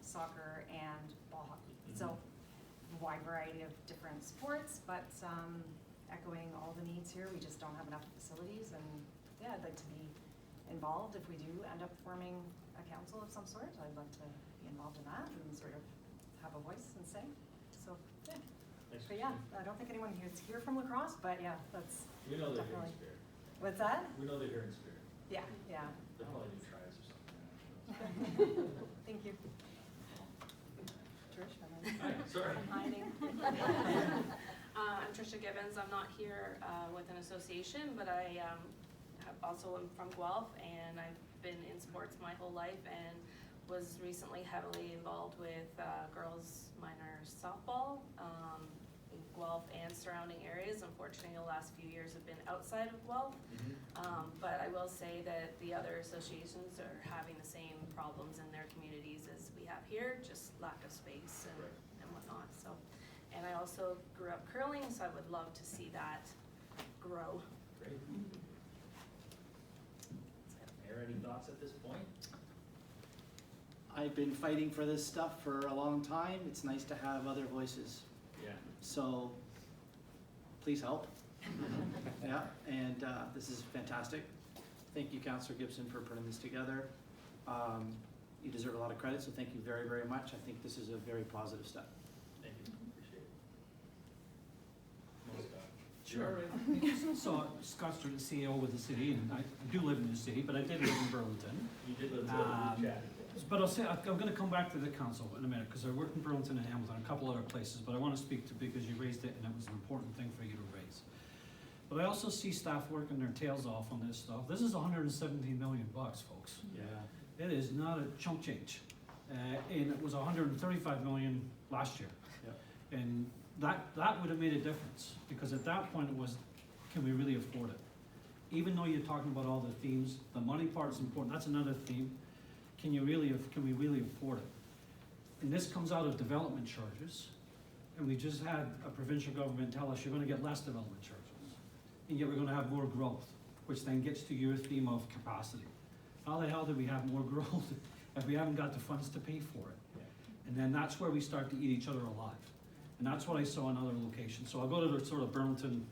soccer, and ball hockey. So a wide variety of different sports, but echoing all the needs here, we just don't have enough facilities, and yeah, I'd like to be involved if we do end up forming a council of some sort. I'd like to be involved in that and sort of have a voice and say. So yeah. But yeah, I don't think anyone is here from lacrosse, but yeah, that's We know they're here in definitely. spirit. What's that? We know they're here in spirit. Yeah, yeah. They'll probably do tries or something. Thank you. Trish, Hi, sorry. I'm hiding. I'm Trisha Gibbons. I'm not here with an association, but I also am from Guelph, and I've been in sports my whole life and was recently heavily involved with girls minor softball in Guelph and surrounding areas. Unfortunately, the last few years have been outside of Guelph, but I will say that the other associations are having the same problems in their communities as we have here, just lack of space and whatnot. So, and I also grew up curling, so I would love to see that grow. Great. Mayor, any thoughts at this point? I've been fighting for this stuff for a long time. It's nice to have other voices. Yeah. So please help. Yeah, and this is fantastic. Thank you, Councillor Gibson, for putting this together. You deserve a lot of credit, so thank you very, very much. I think this is a very positive step. Thank you, appreciate it. Sure. So Scott Stewart, CEO with the city, and I do live in the city, but I did live in Burlington. You did live in Burlington, you chatted. But I'll say, I'm gonna come back to the council in a minute, because I worked in Burlington and Hamilton, a couple other places, but I wanna speak to, because you raised it, and it was an important thing for you to raise. But I also see staff working their tails off on this stuff. This is 117 million bucks, folks. Yeah. It is not a chump change. And it was 135 million last year. Yeah. And that would have made a difference, because at that point it was, can we really afford it? Even though you're talking about all the themes, the money part's important, that's another theme. Can we really afford it? And this comes out of development charges, and we just had a provincial government tell us you're gonna get less development charges, and yet we're gonna have more growth, which then gets to your theme of capacity. How the hell do we have more growth if we haven't got the funds to pay for it? Yeah. And then that's where we start to eat each other alive. And that's what I saw in other locations. So I'll go to the sort of Burlington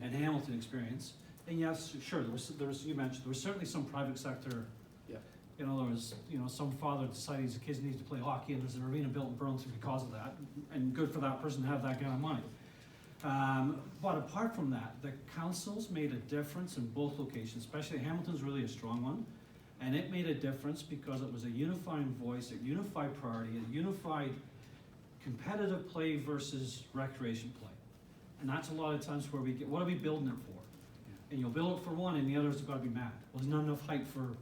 and Hamilton experience. And yes, sure, there was you mentioned, there was certainly some private sector. Yeah. You know, there was, some father deciding his kids need to play hockey, and there's an arena built in Burlington because of that. And good for that person to have that kind of money. But apart from that, the councils made a difference in both locations, especially Hamilton's really a strong one. And it made a difference because it was a unifying voice, a unified priority, a unified competitive play versus recreation play. And that's a lot of times where we get, what are we building it for? And you'll build it for one and the others have got to be mad. Well, there's not enough height for,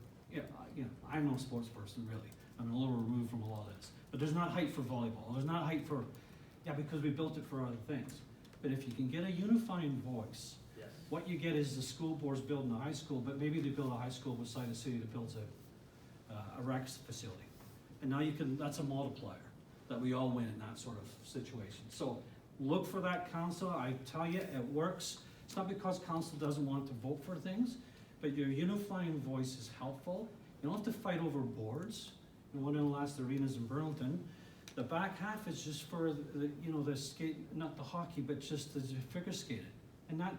I'm no sports person really. I'm a little removed from a lot of this. But there's not height for volleyball. There's not height for, because we built it for other things. But if you can get a unifying voice, Yes. what you get is the school boards building a high school, but maybe they build a high school beside a city that builds a rec facility. And now that's a multiplier that we all win in that sort of situation. So look for that council. I tell you, it works. It's not because council doesn't want to vote for things, but your unifying voice is helpful. You don't have to fight over boards. One of the last arenas in Burlington, the back half is just for the skate, not the hockey, but just the figure skating. And that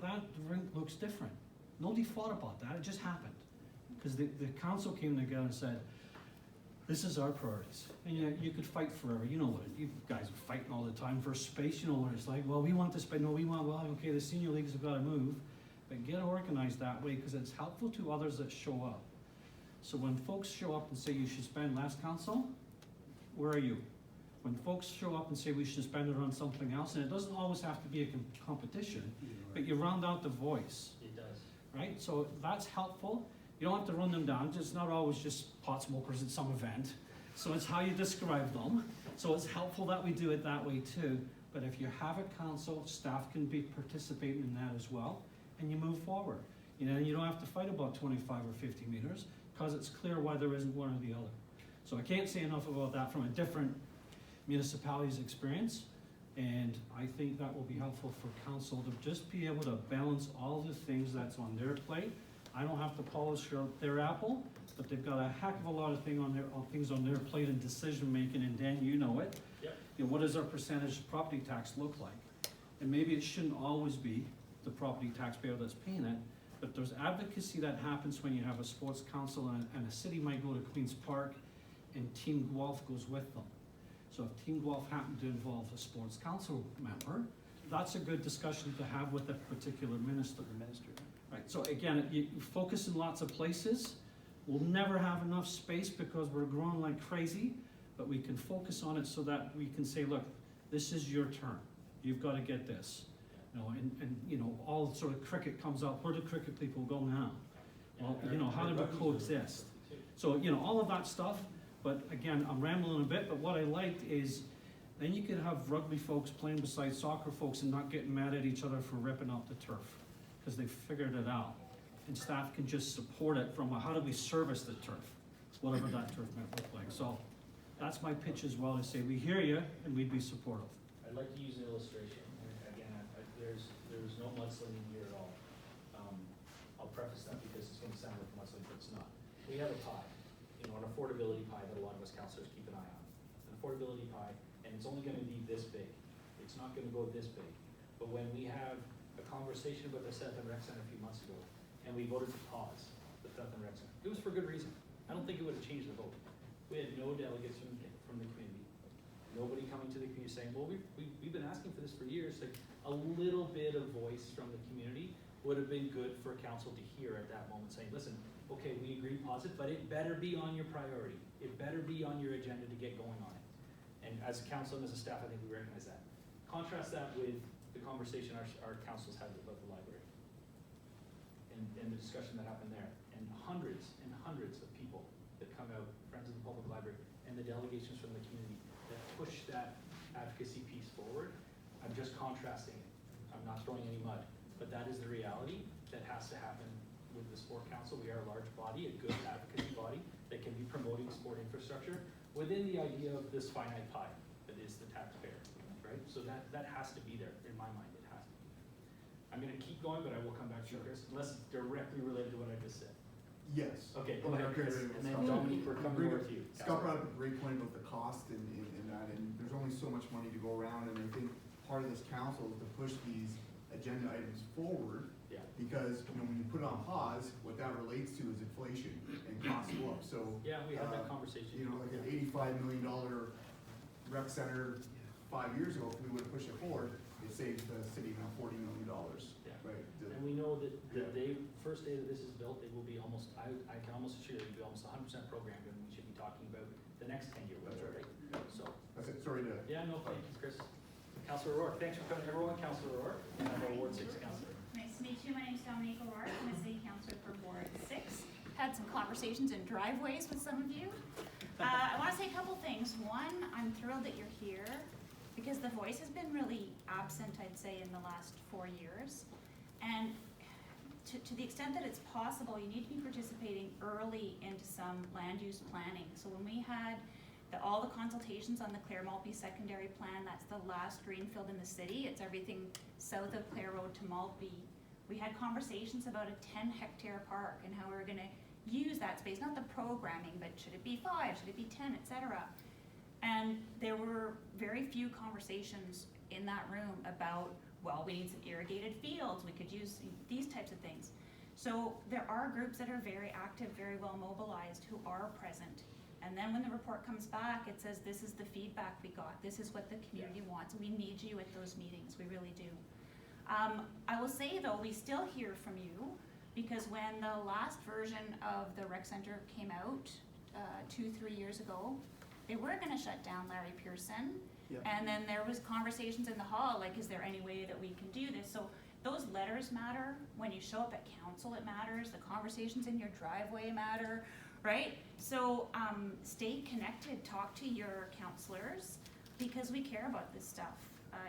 rink looks different. Nobody fought about that, it just happened. Because the council came together and said, this is our priorities. And you could fight forever, you know what, you guys are fighting all the time for space, you know what it's like, well, we want this space, no, we want, well, okay, the senior leagues have gotta move, but get organized that way, because it's helpful to others that show up. So when folks show up and say you should spend less, council, where are you? When folks show up and say we should spend it on something else, and it doesn't always have to be a competition, but you round out the voice. It does. Right, so that's helpful. You don't have to run them down, it's not always just pot smokers at some event. So it's how you describe them. So it's helpful that we do it that way too. But if you have a council, staff can be participating in that as well, and you move forward. You don't have to fight about 25 or 50 meters. because it's clear why there isn't one or the other. So I can't say enough about that from a different municipality's experience. And I think that will be helpful for council to just be able to balance all the things that's on their plate. I don't have to polish their apple, but they've got a heck of a lot of things on their plate in decision making, and Dan, you know it. Yep. You know, what does our percentage property tax look like? And maybe it shouldn't always be the property taxpayer that's paying it, but there's advocacy that happens when you have a sports council, and a city might go to Queen's Park and Team Guelph goes with them. So if Team Guelph happened to involve a sports council member, that's a good discussion to have with a particular minister. Right, so again, you focus in lots of places. We'll never have enough space because we're growing like crazy, but we can focus on it so that we can say, look, this is your turn. You've got to get this. You know, and you know, all sort of cricket comes up. Where do cricket people go now? Well, you know, how do we coexist? So, you know, all of that stuff. But again, I'm rambling a bit, but what I liked is then you could have rugby folks playing beside soccer folks and not getting mad at each other for ripping up the turf, because they figured it out. And staff can just support it from a, how do we service the turf, whatever that turf might look like. So that's my pitch as well, to say we hear you and we'd be supportive. I'd like to use an illustration. And again, there's no mudslinging here at all. I'll preface that because it's going to sound like mudslinging, but it's not. We have a pie, you know, an affordability pie that a lot of us councillors keep an eye on. An affordability pie, and it's only going to be this big. It's not going to go this big. But when we have a conversation about the South End Rec Center a few months ago, and we voted to pause the South End Rec Center, it was for good reason. I don't think it would have changed the vote. We had no delegates from the community. Nobody coming to the community saying, well, we've been asking for this for years. Like, a little bit of voice from the community would have been good for council to hear at that moment, saying, listen, okay, we agree, pause it, but it better be on your priority. It better be on your agenda to get going on it. And as a council and as a staff, I think we recognize that. Contrast that with the conversation our councils had about the library and the discussion that happened there. And hundreds of people that come out, Friends of the Public Library, and the delegations from the community that push that advocacy piece forward. I'm just contrasting it. I'm not throwing any mud, but that is the reality that has to happen with the sport council. We are a large body, a good advocacy body that can be promoting sport infrastructure within the idea of this finite pie that is the taxpayer, right? So that has to be there in my mind. It has to be. I'm going to keep going, but I will come back to you, Chris, unless it's directly related to what I just said. Yes. Okay, go ahead, Chris, and then Dominique, we're coming over to you. Scott brought up a great point about the cost in that, and there's only so much money to go around, and I think part of this council is to push these agenda items forward. Yeah. Because, you know, when you put it on pause, what that relates to is inflation and costs go up. So yeah, we had that conversation. You know, like an $85 million rec center 5 years ago, if we would have pushed it forward, it saved the city now $40 million. Yeah. Right. And we know that the first day that this is built, it will be almost, I can almost assure you, it will be almost 100% programmed, and we should be talking about the next 10-year window, right? So. That's it. Sorry to. Yeah, no, thank you, Chris. Councillor O'Rourke, thanks for coming, everyone. Councillor O'Rourke, and I'm our Ward 6 councillor. Nice to meet you. My name is Dominique O'Rourke. I'm a city councillor for Ward 6. Had some conversations in driveways with some of you. I want to say a couple things. One, I'm thrilled that you're here because the voice has been really absent, I'd say, in the last 4 years. And to the extent that it's possible, you need to be participating early into some land use planning. So when we had all the consultations on the Clare Maltby secondary plan, that's the last greenfield in the city. It's everything south of Clare Road to Maltby. We had conversations about a 10-hectare park and how we were going to use that space, not the programming, but should it be 5, should it be 10, etc. And there were very few conversations in that room about, well, we need some irrigated fields, we could use these types of things. So there are groups that are very active, very well mobilized, who are present. And then when the report comes back, it says, this is the feedback we got, this is what the community wants. We need you at those meetings, we really do. I will say though, we still hear from you, because when the last version of the rec center came out 2-3 years ago, they were going to shut down Larry Pearson. Yep. And then there was conversations in the hall, like, is there any way that we can do this? So those letters matter. When you show up at council, it matters. The conversations in your driveway matter, right? So stay connected, talk to your councillors, because we care about this stuff.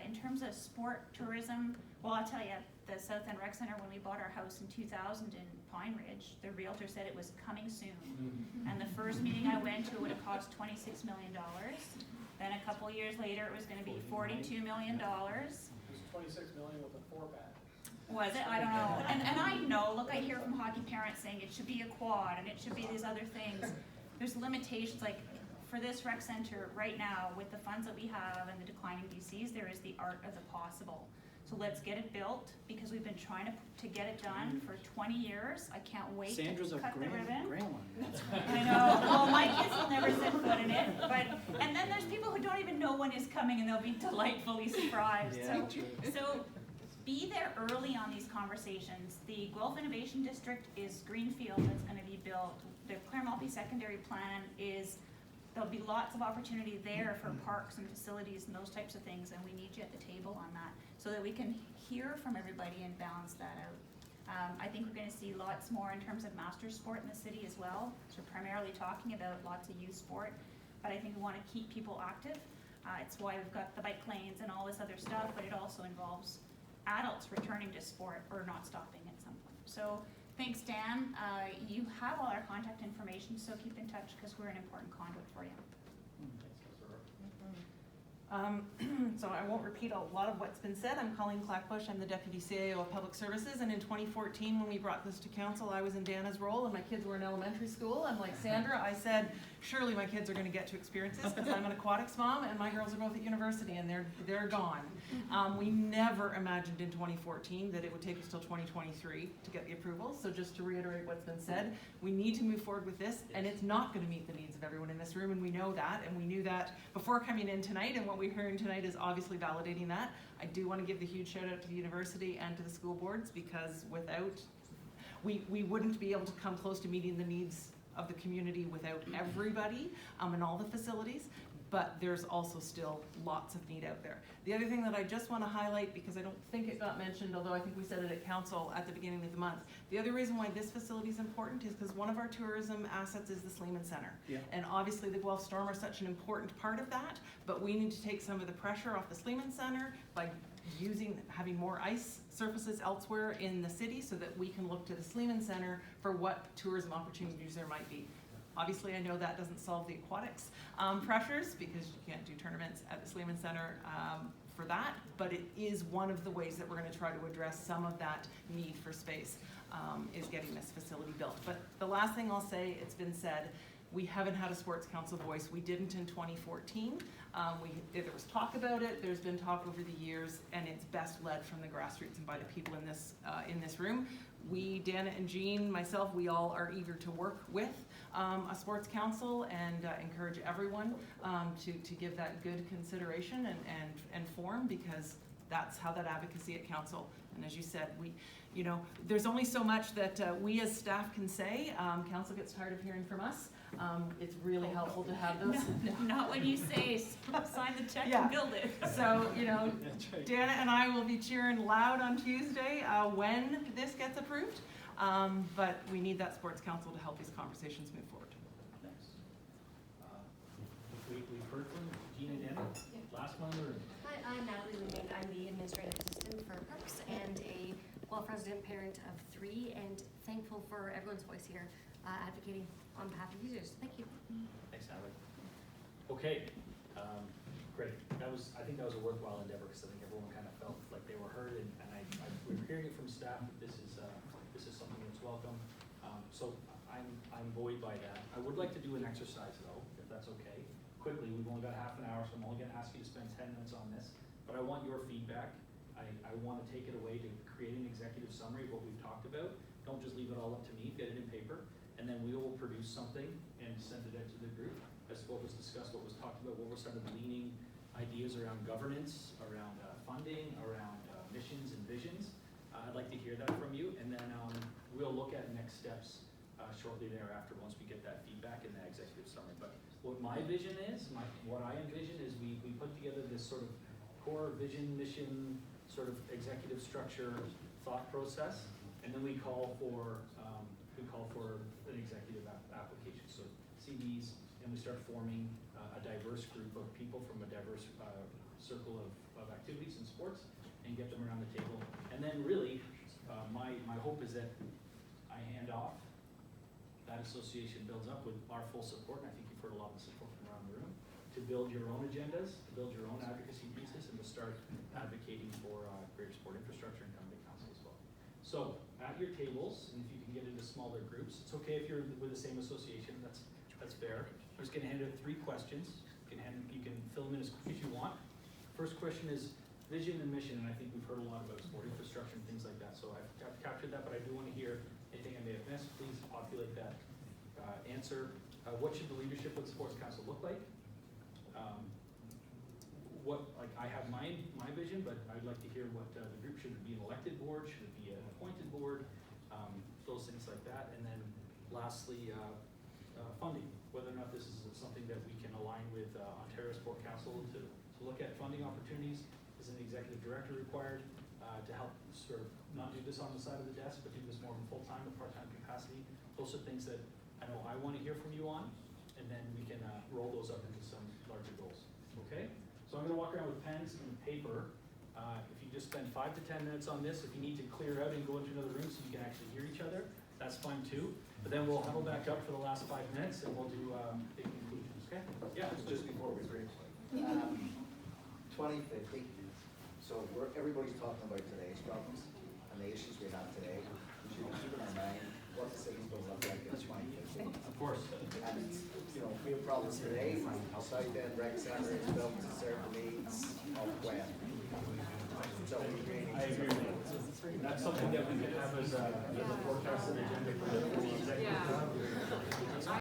In terms of sport, tourism, well, I'll tell you, the South End Rec Center, when we bought our house in 2000 and Pine Ridge, the realtor said it was coming soon. And the first meeting I went to would have cost $26 million. Then a couple years later, it was gonna be $42 million. It was 26 million with a 4-pad. Was it? I don't know. And I know, look, I hear from hockey parents saying it should be a quad and it should be these other things. There's limitations, like for this rec center right now, with the funds that we have and the declining DCs, there is the art of the possible. So let's get it built, because we've been trying to get it done for 20 years. I can't wait Sandra's to cut the ribbon. grandma. I know. Well, my kids will never set foot in it, and then there's people who don't even know when it's coming, and they'll be delightfully surprised. Yeah, So be there early on these conversations. The Guelph Innovation District is greenfield that's going to be built. The Clare Multi-Secondary Plan is, there'll be lots of opportunity there for parks and facilities and those types of things, and we need you at the table on that so that we can hear from everybody and balance that out. I think we're going to see lots more in terms of master sport in the city as well. So we're primarily talking about lots of youth sport, but I think we want to keep people active. It's why we've got the bike lanes and all this other stuff, but it also involves adults returning to sport or not stopping at some point. So thanks, Dan. You have all our contact information, so keep in touch because we're an important conduit for you. So I won't repeat a lot of what's been said. I'm Colleen Clackbush. I'm the Deputy CAO of Public Services, and in 2014 when we brought this to council, I was in Dana's role and my kids were in elementary school, and like Sandra, I said, surely my kids are going to get to experience this because I'm an aquatics mom and my girls are both at university and they're gone. We never imagined in 2014 that it would take us till 2023 to get the approval. So just to reiterate what's been said, we need to move forward with this, and it's not going to meet the needs of everyone in this room, and we know that, and we knew that before coming in tonight, and what we're hearing tonight is obviously validating that. I do want to give the huge shout out to the university and to the school boards, because without, we wouldn't be able to come close to meeting the needs of the community without everybody and all the facilities, but there's also still lots of need out there. The other thing that I just want to highlight, because I don't think it got mentioned, although I think we said it at council at the beginning of the month, the other reason why this facility is important is because one of our tourism assets is the Sleeman Center. Yeah. And obviously the Guelph Storm are such an important part of that, but we need to take some of the pressure off the Sleeman Center by having more ice surfaces elsewhere in the city so that we can look to the Sleeman Center for what tourism opportunities there might be. Obviously, I know that doesn't solve the aquatics pressures because you can't do tournaments at the Sleeman Center for that, but it is one of the ways that we're going to try to address some of that need for space is getting this facility built. But the last thing I'll say, it's been said, we haven't had a sports council voice. We didn't in 2014. There was talk about it. There's been talk over the years, and it's best led from the grassroots and by the people in this room. We, Dana and Jean, myself, we all are eager to work with a sports council and encourage everyone to give that good consideration and form, because that's how that advocacy at council. And as you said, there's only so much that we as staff can say. Council gets tired of hearing from us. It's really helpful to have those. Not when you say sign the check Yeah. and build it. So, Dana and I will be cheering loud on Tuesday when this gets approved. But we need that sports council to help these conversations move forward. Thanks. We've heard from Jean and Dana. Last one, or? Hi, I'm Natalie Levine. I'm the administrative assistant for Parks and a Guelph resident parent of 3, and thankful for everyone's voice here advocating on behalf of users. Thank you. Thanks, Natalie. Okay, great. I think that was a worthwhile endeavor, because I think everyone kind of felt like they were heard, and we were hearing it from staff that this is something that's welcome. So I'm buoyed by that. I would like to do an exercise though, if that's okay. Quickly, we've only got half an hour, so I'm only going to ask you to spend 10 minutes on this. But I want your feedback. I want to take it away to create an executive summary of what we've talked about. Don't just leave it all up to me. Get it in paper, and then we will produce something and send it out to the group. That's what was discussed, what was talked about, what were some of the leading ideas around governance, around funding, around missions and visions. I'd like to hear that from you, and then we'll look at next steps shortly thereafter once we get that feedback in that executive summary. But what my vision is, what I envision is we put together this sort of core vision, mission, sort of executive structure, thought process, and then we call for an executive application. So CVs, and we start forming a diverse group of people from a diverse circle of activities and sports, and get them around the table. And then really, my hope is that I I hand off, that association builds up with our full support, and I think you've heard a lot of the support from around the room, to build your own agendas, to build your own advocacy pieces, and to start advocating for greater sport infrastructure and come to council as well. So, at your tables, and if you can get into smaller groups, it's okay if you're with the same association, that's fair. I'm just gonna hand out 3 questions. You can fill them in as quick as you want. First question is vision and mission, and I think we've heard a lot about sport infrastructure and things like that, so I've captured that, but I do wanna hear anything I may have missed. Please populate that answer. What should the leadership of the Sports Council look like? I have my vision, but I'd like to hear what the group, should it be an elected board, should it be an appointed board, those things like that. And then lastly, funding, whether or not this is something that we can align with Ontario Sport Council to look at funding opportunities. Is an executive director required to help sort of not do this on the side of the desk, but do this more in full-time or part-time capacity? Those are things that I know I want to hear from you on, and then we can roll those up into some larger goals, okay? So I'm gonna walk around with pens and paper. If you just spend 5 to 10 minutes on this, if you need to clear out and go into another room so you can actually hear each other, that's fine too. But then we'll huddle back up for the last 5 minutes and we'll do big conclusions, okay? Yeah. Just before we break, 2050, so everybody's talking about today's problems and the issues we have today. We should keep in our mind what the city's going to look like in 2050. Of course. And, you know, we have problems today. South End Rec Center is built to serve the needs of when. So we really need I agree. That's something that we can have as a forecasted agenda for the executive.